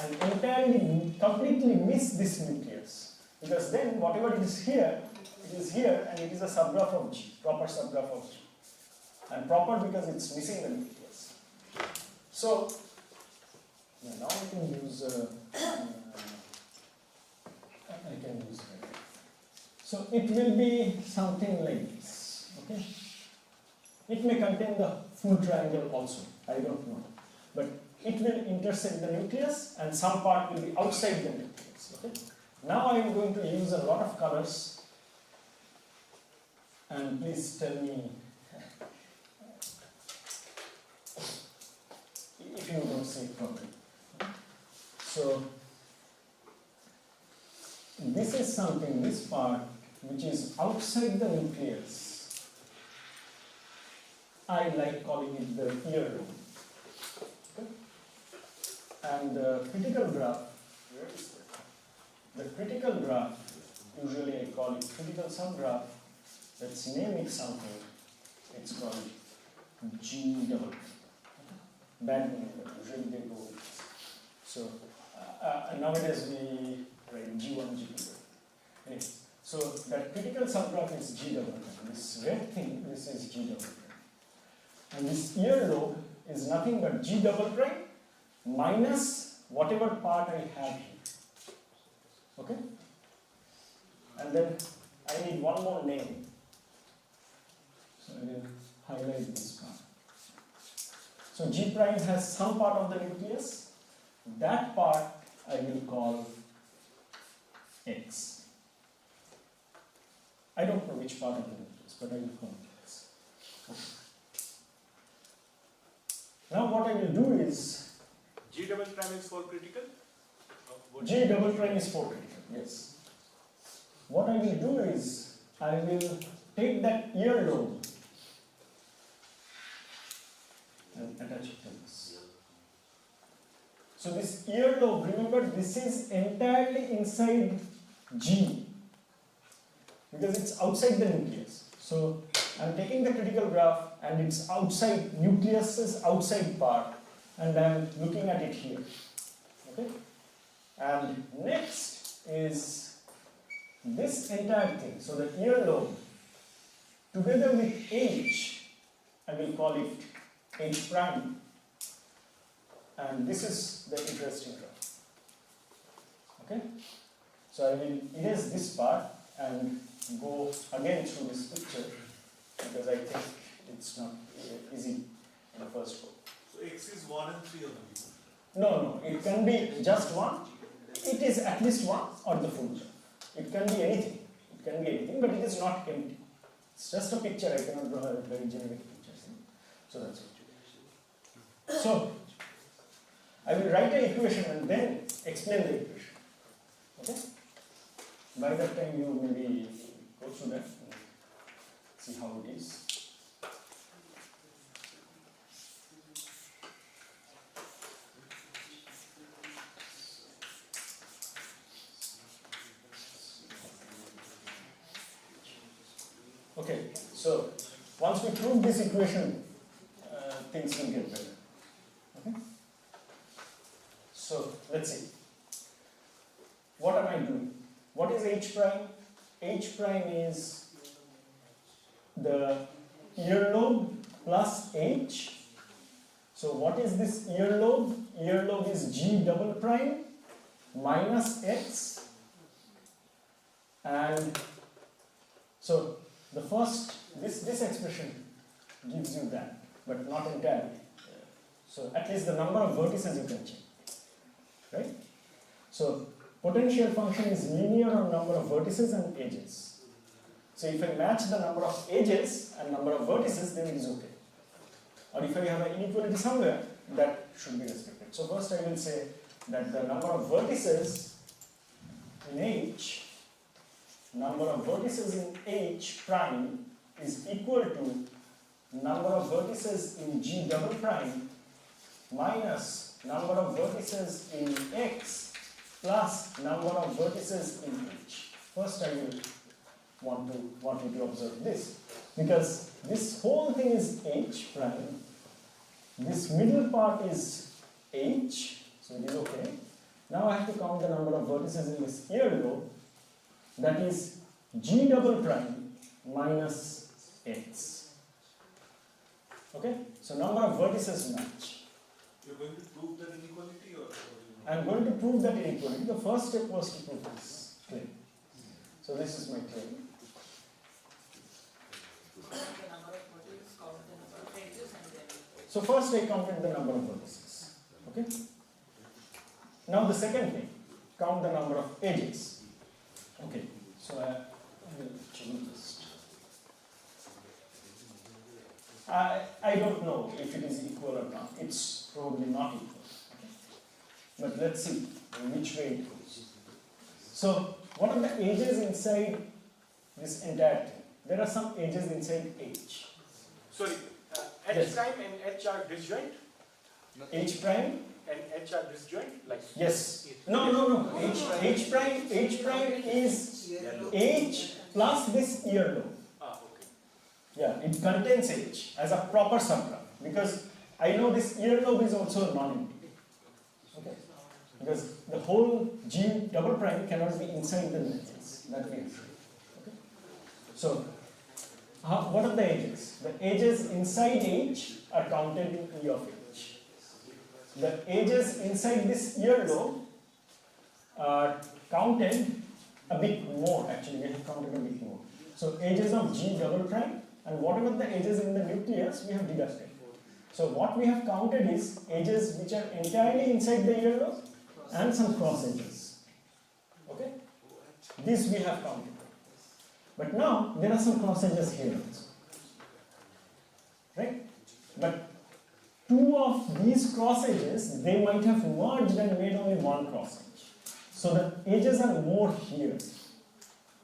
And entirely, completely miss this nucleus. Because then whatever is here, it is here and it is a subgraph of G, proper subgraph of G. And proper because it's missing the nucleus. So, now I can use, so it will be something like this, okay? It may contain the full triangle also, I don't know. But it it will intersect the nucleus and some part will be outside the nucleus. Okay? Now I am going to use a lot of colors, and please tell me if you don't see it properly. So this is something, this part which is outside the nucleus, I like calling it the earlobe. Okay? And the critical graph, where is that? The critical graph, usually I call it critical subgraph. Let's name it something. It's called G double. Bad name, but usually they go with this. So nowadays we write G1, G2. Anyway, so that critical subgraph is G double prime. This red thing, this is G double prime. And this earlobe is nothing but G double prime minus whatever part I have here. Okay? And then I need one more name. So I will highlight this part. So G prime has some part of the nucleus. That part I will call X. I don't know which part of the nucleus, but I will call it X. Okay. Now what I will do is, G double prime is for critical? G double prime is for critical, yes. What I will do is, I will take that earlobe and attach it to this. So this earlobe, remember, this is entirely inside G, because it's outside the nucleus. So I'm taking the critical graph and it's outside, nucleus's outside part, and I'm looking at it here. Okay? And next is this entire thing. So the earlobe, together with H, I will call it H prime. And this is the interesting graph. Okay? So I will erase this part and go again through this picture, because I think it's not easy in the first go. So X is 1 and 3 only. No, it can be just one. It is at least one or the full graph. It can be anything. It can be anything, but it is not empty. It's just a picture. I cannot draw a very generic picture. So that's it. So I will write an equation and then explain the equation. Okay? By that time you maybe go through that and see how it is. Okay, so once we prove this equation, things will get better. Okay? So let's see. What am I doing? What is H prime? H prime is the earlobe plus H. So what is this earlobe? Earlobe is G double prime minus X. And so the first, this expression gives you that, but not entirely. So at least the number of vertices you can check. Right? So potential function is linear on number of vertices and edges. So if I match the number of edges and number of vertices, then it is okay. Or if I have an inequality somewhere, that should be respected. So first I will say that the number of vertices in H, number of vertices in H prime is equal to number of vertices in G double prime minus number of vertices in X plus number of vertices in H. First I will want you to observe this, because this whole thing is H prime, this middle part is H, so it is okay. Now I have to count the number of vertices in this earlobe, that is G double prime minus X. Okay, so number of vertices match. You're going to prove that inequality or? I'm going to prove that inequality. The first step was to prove this claim. So this is my claim. So first I counted the number of vertices. Okay. Okay? Now the second thing, count the number of edges. Okay, so I will change this. I don't know if it is equal or not. It's probably not equal. Okay? But let's see which way it goes. So, what are the edges inside this entire thing? There are some edges inside H. Sorry, H Yes. prime and H are disjoint? H prime? And H are disjoint? Like Yes. No. H prime is H plus this earlobe. okay. Yeah, it contains H as a proper subgraph because I know this earlobe is also non-empty. Okay? Because the whole G double prime cannot be inside the edges. That means. Okay? So, what are the edges? The edges inside H are counted in E of H. The edges inside this earlobe are counted a bit more. Actually, we have counted a bit more. So, edges of G double prime and whatever the edges in the nucleus we have deducted. So, what we have counted is edges which are entirely inside the earlobe and some cross edges. Okay? This we have counted. But now there are some cross edges here also. Right? But two of these cross edges, they might have merged and made only one cross edge. So the edges are more here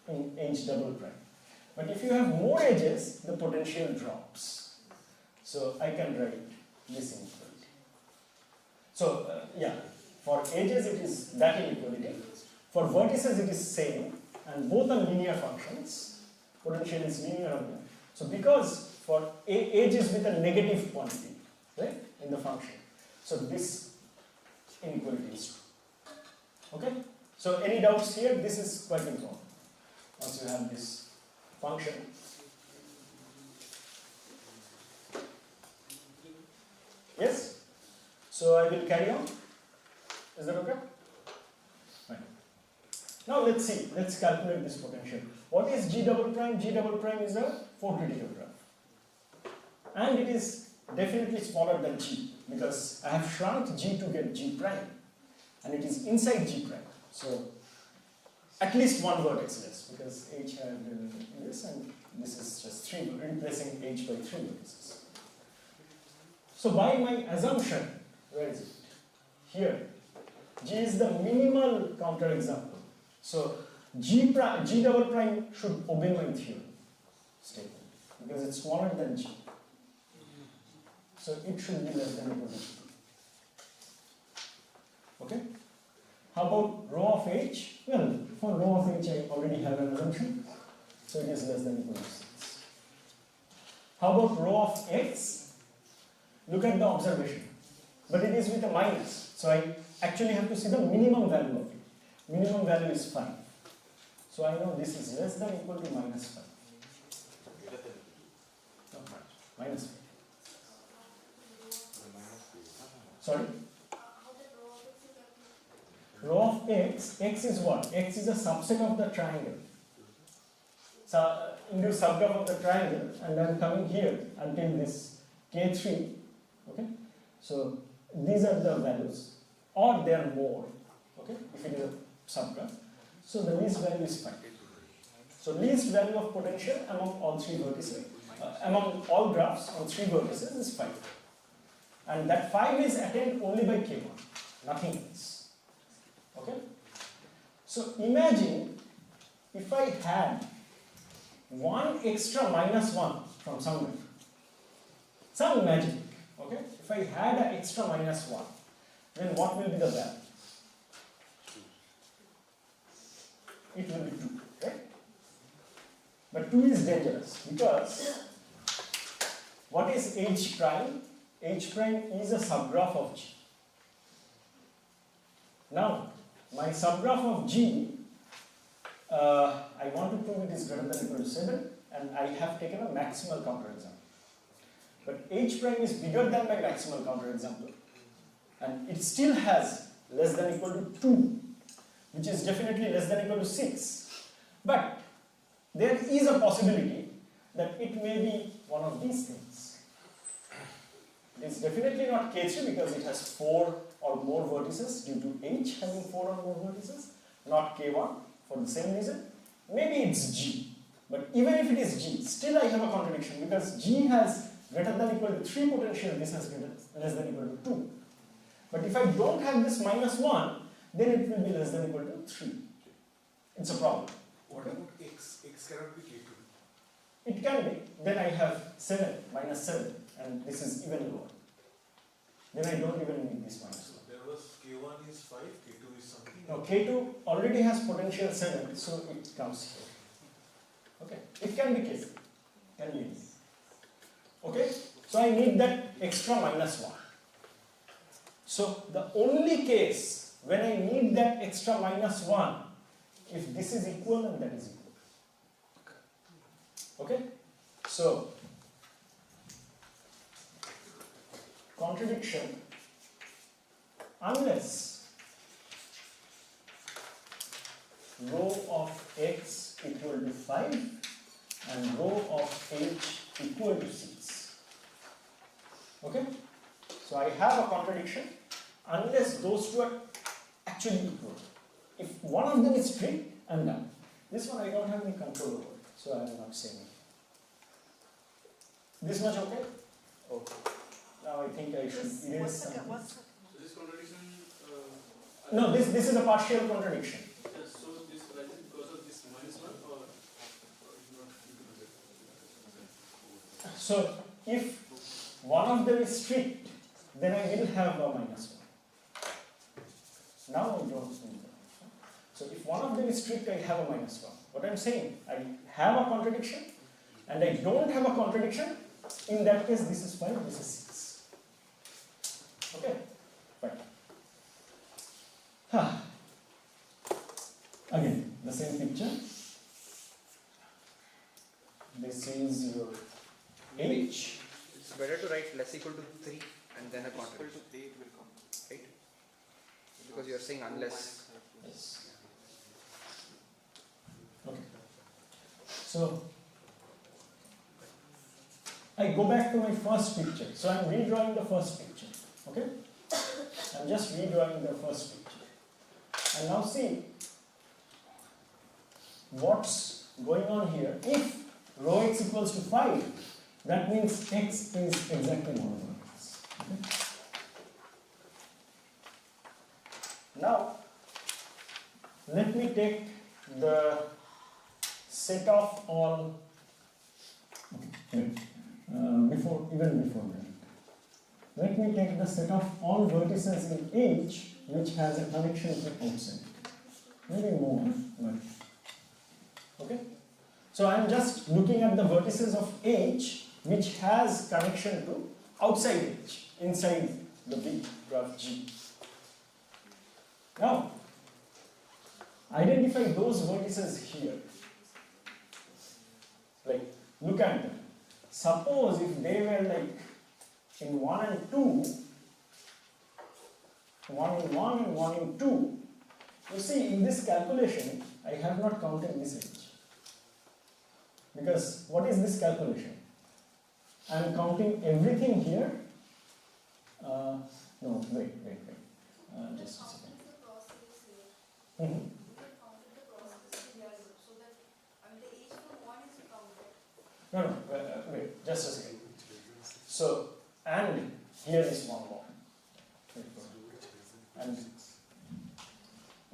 in H double prime. But if you have more edges, the potential drops. So I can write this inequality. So for edges it is that inequality. For vertices it is same, and both are linear functions. Potential is linear. So because for edge is with a negative quantity, right, in the function. So this inequality is true. Okay? So any doubts here? This is quite important. Once you have this function. Yes? So I will carry on. Is that okay? Fine. Now let's see. Let's calculate this potential. What is G double prime? G double prime is a 4-critical graph. And it is definitely smaller than G because I have shrunk G to get G prime. And it is inside G prime. So at least one vertex less because H had this and this is just 3, replacing H by 3 vertices. So by my assumption, where is it? Here. G is the minimal counterexample. So G double prime should obey my theorem statement because it's smaller than G. So it should be less than equal to G. Okay? How about rho of H? Well, for rho of H I already have an assumption. So it is less than equal to 6. How about rho of X? Look at the observation. But it is with a minus. So I actually have to see the minimum value of it. Minimum value is 5. So I know this is less than equal to minus 5. No, minus 5. Sorry? Rho of X, X is what? X is a subset of the triangle. So, into subgraph of the triangle, and I am coming here until this K3. Okay? So, these are the values, or they are more. Okay? If it is a subgraph. So, the least value is 5. So, least value of potential among all 3 vertices, among all graphs on 3 vertices is 5. And that 5 is attained only by K1, nothing else. Okay? So imagine if I had one extra minus 1 from somewhere. Some magic. Okay? If I had an extra minus 1, then what will be the value? It will be 2. Right? But 2 is dangerous because what is H prime? H prime is a subgraph of G. Now, my subgraph of G, I want to prove it is greater than or equal to 7, and I have taken a maximal counterexample. But H prime is bigger than my maximal counterexample, and it still has less than or equal to 2, which is definitely less than or equal to 6. But there is a possibility that it may be one of these things. It is definitely not K3 because it has 4 or more vertices due to H having 4 or more vertices, not K1 for the same reason. Maybe it's G, but even if it is G, still I have a contradiction because G has greater than equal to 3 potential, this has less than equal to 2. But if I don't have this minus 1, then it will be less than equal to 3. It's a problem. What about x? X cannot be K2. It can be. Then I have 7, minus 7, and this is even lower. Then I don't even need this minus 1. So there was K1 is 5, K2 is something. No, K2 already has potential 7, so it comes here. Okay, it can be K2. Can be. Okay, so I need that extra minus 1. So the only case when I need that extra minus 1, if this is equal and that is equal. Okay, so contradiction unless rho of x equal to 5 and rho of h equal to 6. Okay, so I have a contradiction unless those two are actually equal. If one of them is strict, I'm done. This one I don't have any control over, so I am not saying it. This much okay? Okay. Now I think I should erase something. So this contradiction. No, this is a partial contradiction. Yes, so this arises because of this minus 1 or not? So if one of them is strict, then I will have a minus 1. Now I don't need that. So if one of them is strict, I have a minus 1. What I'm saying, I have a contradiction and I don't have a contradiction. In that case, this is 5, this is 6. Okay, fine. Again, the same picture. This is your H. It's better to write less equal to 3 and then a Equal contradiction, to 8 will come. right? Because you are saying unless. Yes. Okay. So I go back to my first picture. So I'm redrawing the first picture. Okay? I'm just redrawing the first picture. And now see what's going on here. If rho x equals to 5, that means x is exactly monotones. Okay? Now, let me take the set of all, even before that, let me take the set of all vertices in H which has a connection to outside. Maybe more, but okay. So I am just looking at the vertices of H which has connection to outside H, inside the big graph G. Now, identify those vertices here. Like, look at them. Suppose if they were like in 1 and 2, 1 in 1 and 1 in 2, you see in this calculation, I have not counted this H. Because what is this calculation? I am counting everything here. No, wait. Just a second. Mm-hmm. No, wait, just a second. So, and here is one more. And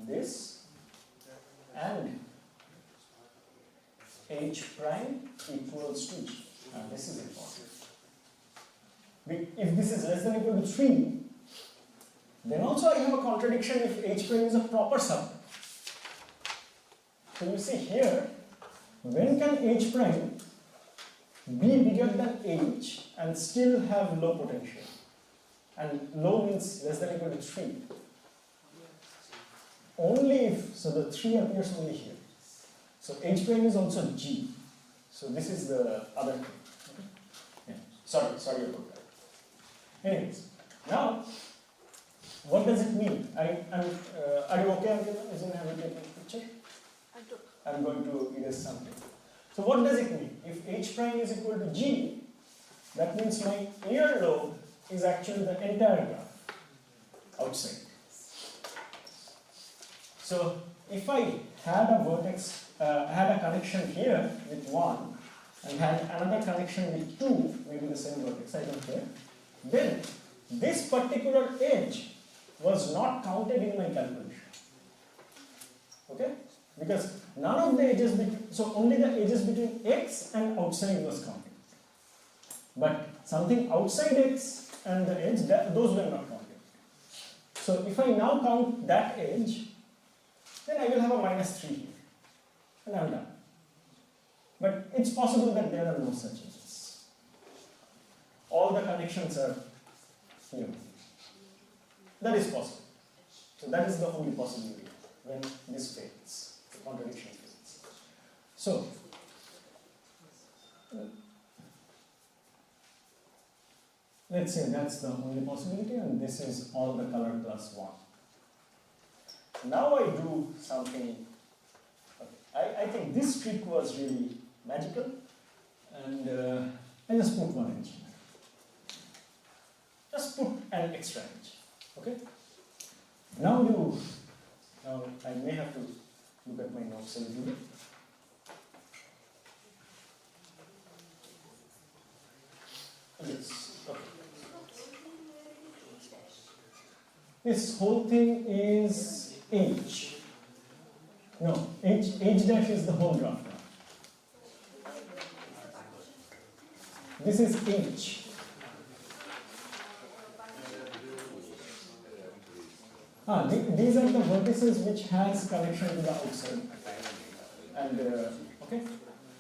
this, and H prime equals to G. And this is important. If this is less than or equal to 3, then also I have a contradiction if H prime is a proper subgroup. So you see here, when can H prime be bigger than H and still have low potential? And low means less than or equal to 3. Only if, so the 3 appears only here. So H prime is also G. So this is the other thing. Okay? Yeah. Sorry about that. Anyways, now, what does it mean? Are you okay, Angela? Isn't everything in the picture? I'm going to erase something. So what does it mean? If H prime is equal to G, that means my ear lobe is actually the entire graph. outside. So if I had a vertex, had a connection here with 1 and had another connection with 2, maybe the same vertex, I don't care, then this particular edge was not counted in my calculation. Okay? Because none of the edges between, so only the edges between x and outside was counted. But something outside x and the edge, those were not counted. So if I now count that edge, then I will have a -3 here. And I'm done. But it's possible that there are no such edges. All the connections are here. That is possible. So that is the only possibility when this fails, the contradiction fails. So, let's say that's the only possibility, and this is all the color plus 1. Now I do something. I think this trick was really magical, and I just put one edge. Just put an extra edge. Okay? Now I may have to look at my notes a little bit. Yes. Okay. This whole thing is H. No, H dash is the whole graph now. This is H. These are the vertices which has connection to the outside. And okay.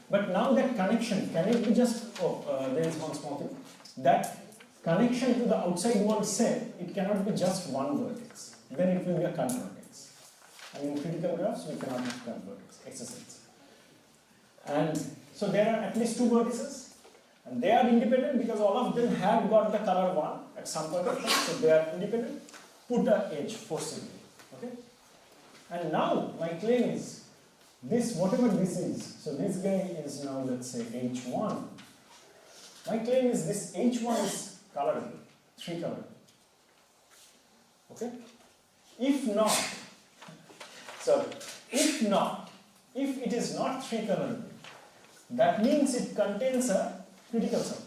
But now that connection, can it be just, there is one small thing. That connection to the outside wall set, it cannot be just one vertex. Then it will be a convertex. And in critical graphs, we cannot have convertex exercise. And so there are at least 2 vertices. And they are independent because all of them have got the color 1 at some point of time. So they are independent. Put an edge forcibly. Okay? And now my claim is this, whatever this is, so this guy is now, let's say, H1. My claim is this H1 is colorable, 3 color. Okay? If it is not 3 colorable, that means it contains a critical sum.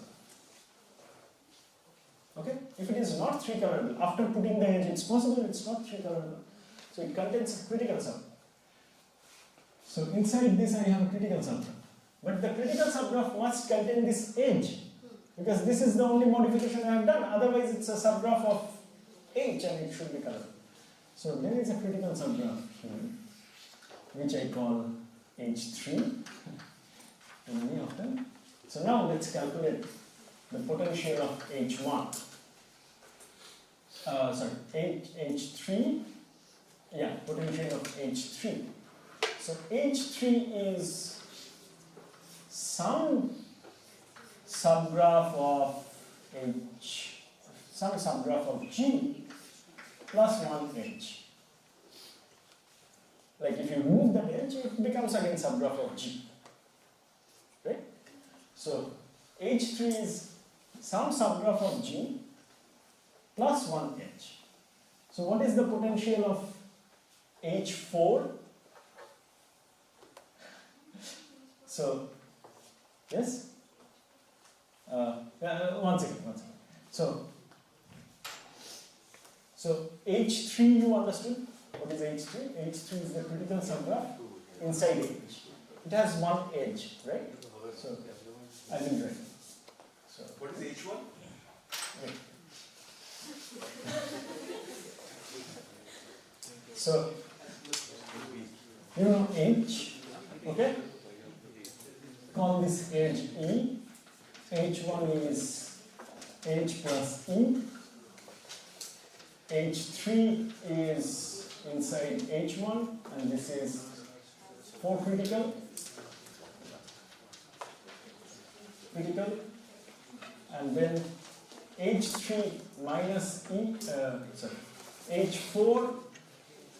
Okay? If it is not 3 colorable, after putting the edge, it's possible it's not 3 colorable. So it contains a critical sum. So inside this I have a critical subgraph. But the critical subgraph must contain this edge. Because this is the only modification I have done. Otherwise it's a subgraph of H and it should be colorable. So there is a critical subgraph here, which I call H3 in any of them. So now let's calculate the potential of H1. H3. Yeah, potential of H3. So H3 is some subgraph of H, some subgraph of G plus 1 H. Like if you remove that H, it becomes again subgraph of G. Right? So H3 is some subgraph of G plus 1 H. So what is the potential of H4? So, yes? One second. So H3 you understood? What is H3? H3 is the critical subgraph inside H. It has 1 edge, right? So I will write. So what is H1? Wait. So you know H, okay? Call this edge E. H1 is H plus E. H3 is inside H1, and this is 4 critical, and then H3 minus E, H4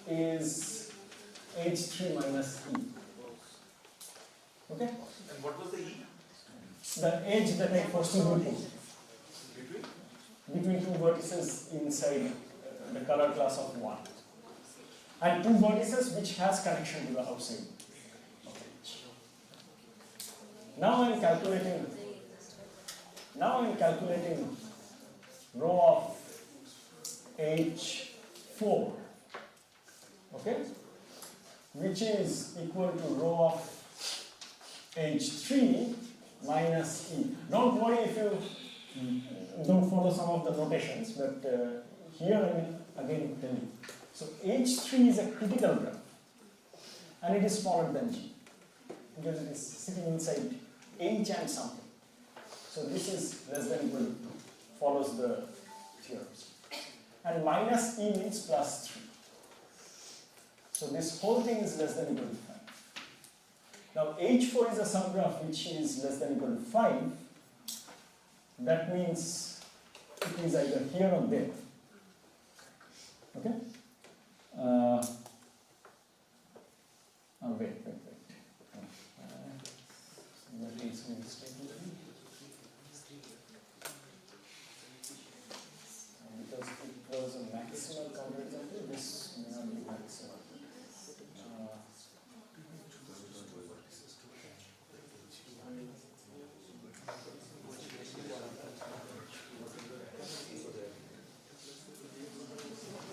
is H3 minus E. Okay? And what was the E? The edge that I forcibly put Between? between 2 vertices inside the color class of 1. And 2 vertices which has connection to the outside of H. Now I am calculating row of H4, okay, which is equal to row of H3 minus E. Don't worry if you don't follow some of the notations, but here I will again tell you. So H3 is a critical graph and it is smaller than G because it is sitting inside H and something. So this is less than equal to 2, follows the theorems. And minus E means plus 3. So this whole thing is less than equal to 5. Now H4 is a subgraph which is less than equal to 5. That means it is either here or there. Okay? Wait. That is mistaken. Because it was a maximal counterexample, this may not be maximal.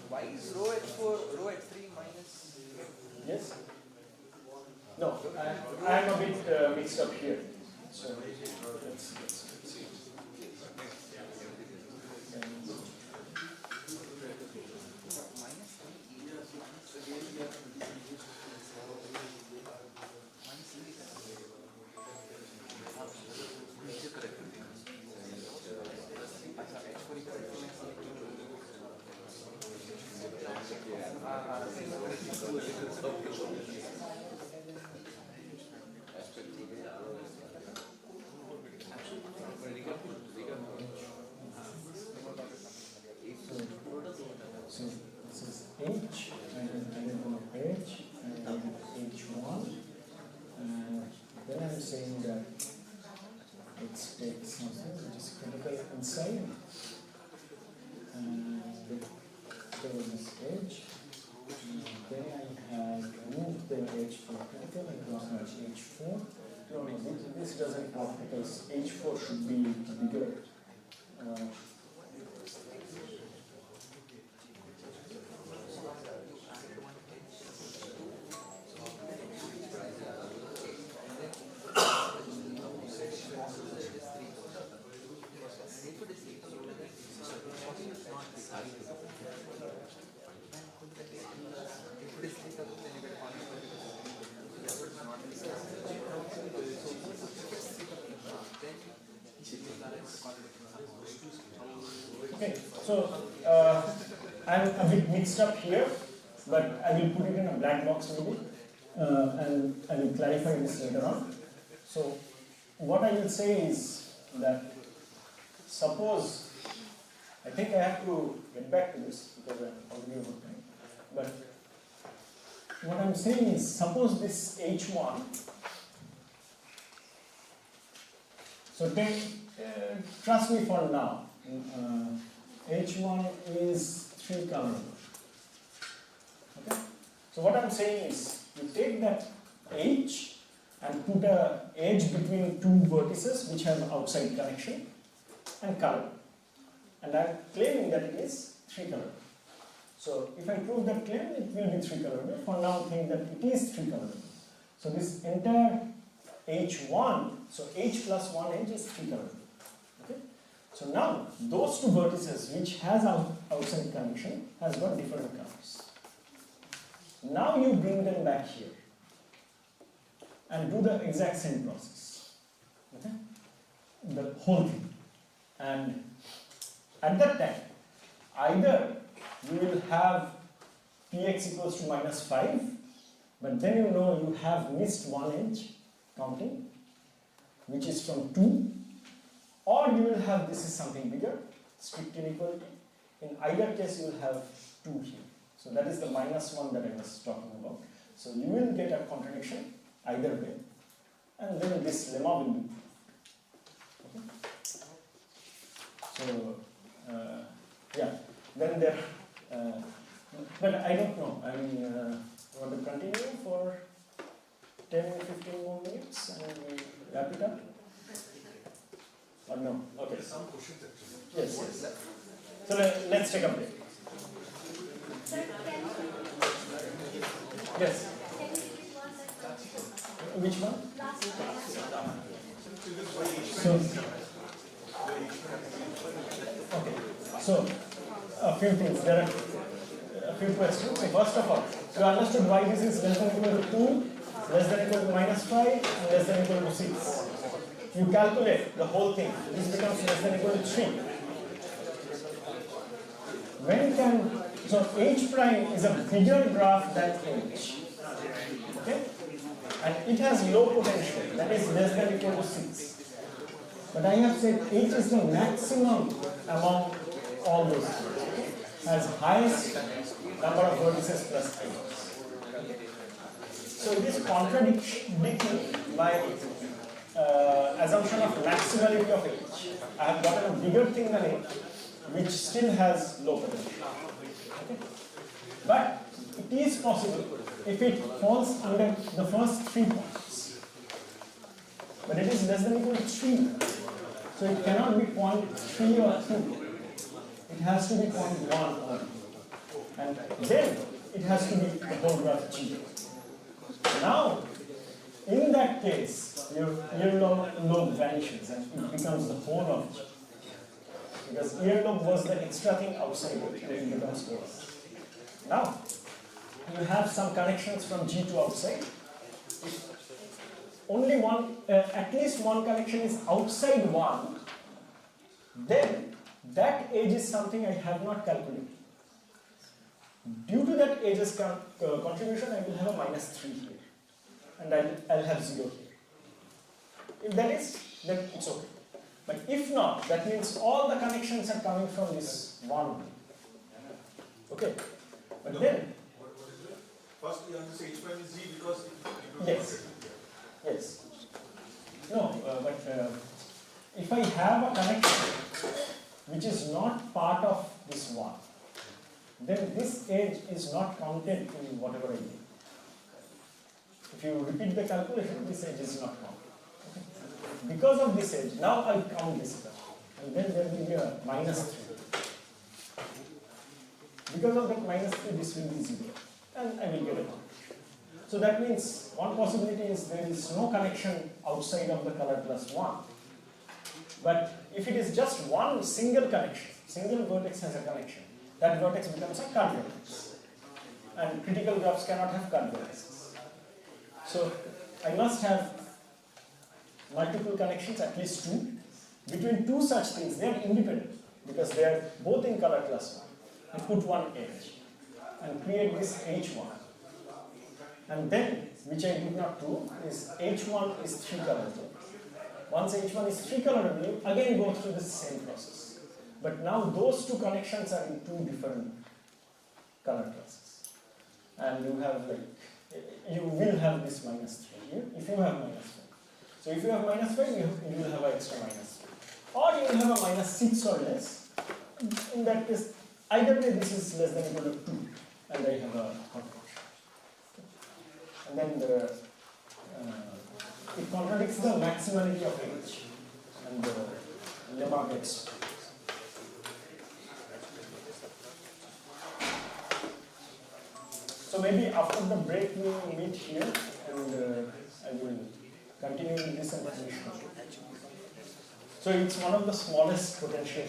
Why is row H4, row H3 minus? Yes? No, I am a bit mixed up here. So let's see. So this is H, and then H, and then H1, and then I'm saying that let's take something which is critical inside, and there was this H, and then I have moved the H for critical and cross match H4. No, this doesn't work because H4 should be bigger. Okay, so I'm a bit mixed up here, but I will put it in a black box maybe, and I will clarify this later on. So what I will say is that suppose, I think I have to get back to this because I'm already over time, but what I'm saying is suppose this H1, so trust me for now, H1 is 3 column. Okay? So what I'm saying is, you take that H and put a edge between 2 vertices which have outside connection and color. And I'm claiming that it is 3 color. So if I prove that claim, it will be 3 color. For now, think that it is 3 color. So this entire H1, so H plus 1 edge is 3 color. Okay? So now, those 2 vertices which has outside connection has got different colors. Now you bring them back here and do the exact same process. Okay? The whole thing. And at that time, either you will have px equals to minus 5, but then you know you have missed 1 edge counting, which is from 2, or you will have this is something bigger, strict inequality. In either case, you will have 2 here. So that is the minus 1 that I was talking about. So you will get a contradiction either way, and then this lemma will be proved. Okay? So, yeah, then there But I don't know. I mean, want to continue for 10-15 more minutes and we wrap it up? Or no? Okay. Some questions actually. Yes, yes. So let's take a break. Yes. Which one? So, okay. So, a few things. There are a few questions. So first of all, you understood why this is less than equal to 2, less than equal to -5, and less than equal to 6. You calculate the whole thing. This becomes less than equal to 3. When can, so H prime is a bigger graph than H. Okay? And it has low potential, that is less than equal to 6. But I have said H is the maximum among all those things. Has highest number of vertices plus edges. So it is contradicting my assumption of maximality of H. I have gotten a bigger thing than H, which still has low potential. Okay? But it is possible if it falls under the first 3 points. But it is less than equal to 3. So it cannot be point 3 or 2. It has to be point 1 or 2. And then it has to be the whole graph G. Now, in that case, your earlobe vanishes and it becomes the whole of G. Because earlobe was the extra thing outside it and it becomes whole. Now, you have some connections from G to outside. If only one, at least one connection is outside 1, then that edge is something I have not calculated. Due to that edge's contribution, I will have a -3 here. And I'll have 0 here. If that is, then it's okay. But if not, that means all the connections are coming from this one. Okay? But then, First, you have to say H prime is G because it yes. Yes. No, but if I have a connection which is not part of this one, then this edge is not counted in whatever I do. If you repeat the calculation, this edge is not counted. Okay. Because of this edge, now I'll count this edge. And then there will be a -3. Because of that -3, this will be 0. And I will get a count. So that means one possibility is there is no connection outside of the color plus 1. But if it is just one single connection, single vertex has a connection, that vertex becomes a cut vertex. And critical graphs cannot have cut vertices. So I must have multiple connections, at least 2. Between 2 such things, they are independent because they are both in color plus 1. I put one edge and create this H1. And then, which I did not do, is H1 is 3 colorable. Once H1 is 3 colorable, you again go through the same process. But now those 2 connections are in 2 different color classes. And you have you will have this -3 if you have -5. So if you have -5, you will have an extra -3. Or you will have a -6 or less. In that case, either way this is less than equal to 2. And I have a hot function. And then it contradicts the maximality of H. And the lemma gets. So maybe after the break we will meet here and I will continue with this and finish. So it's one of the smallest potential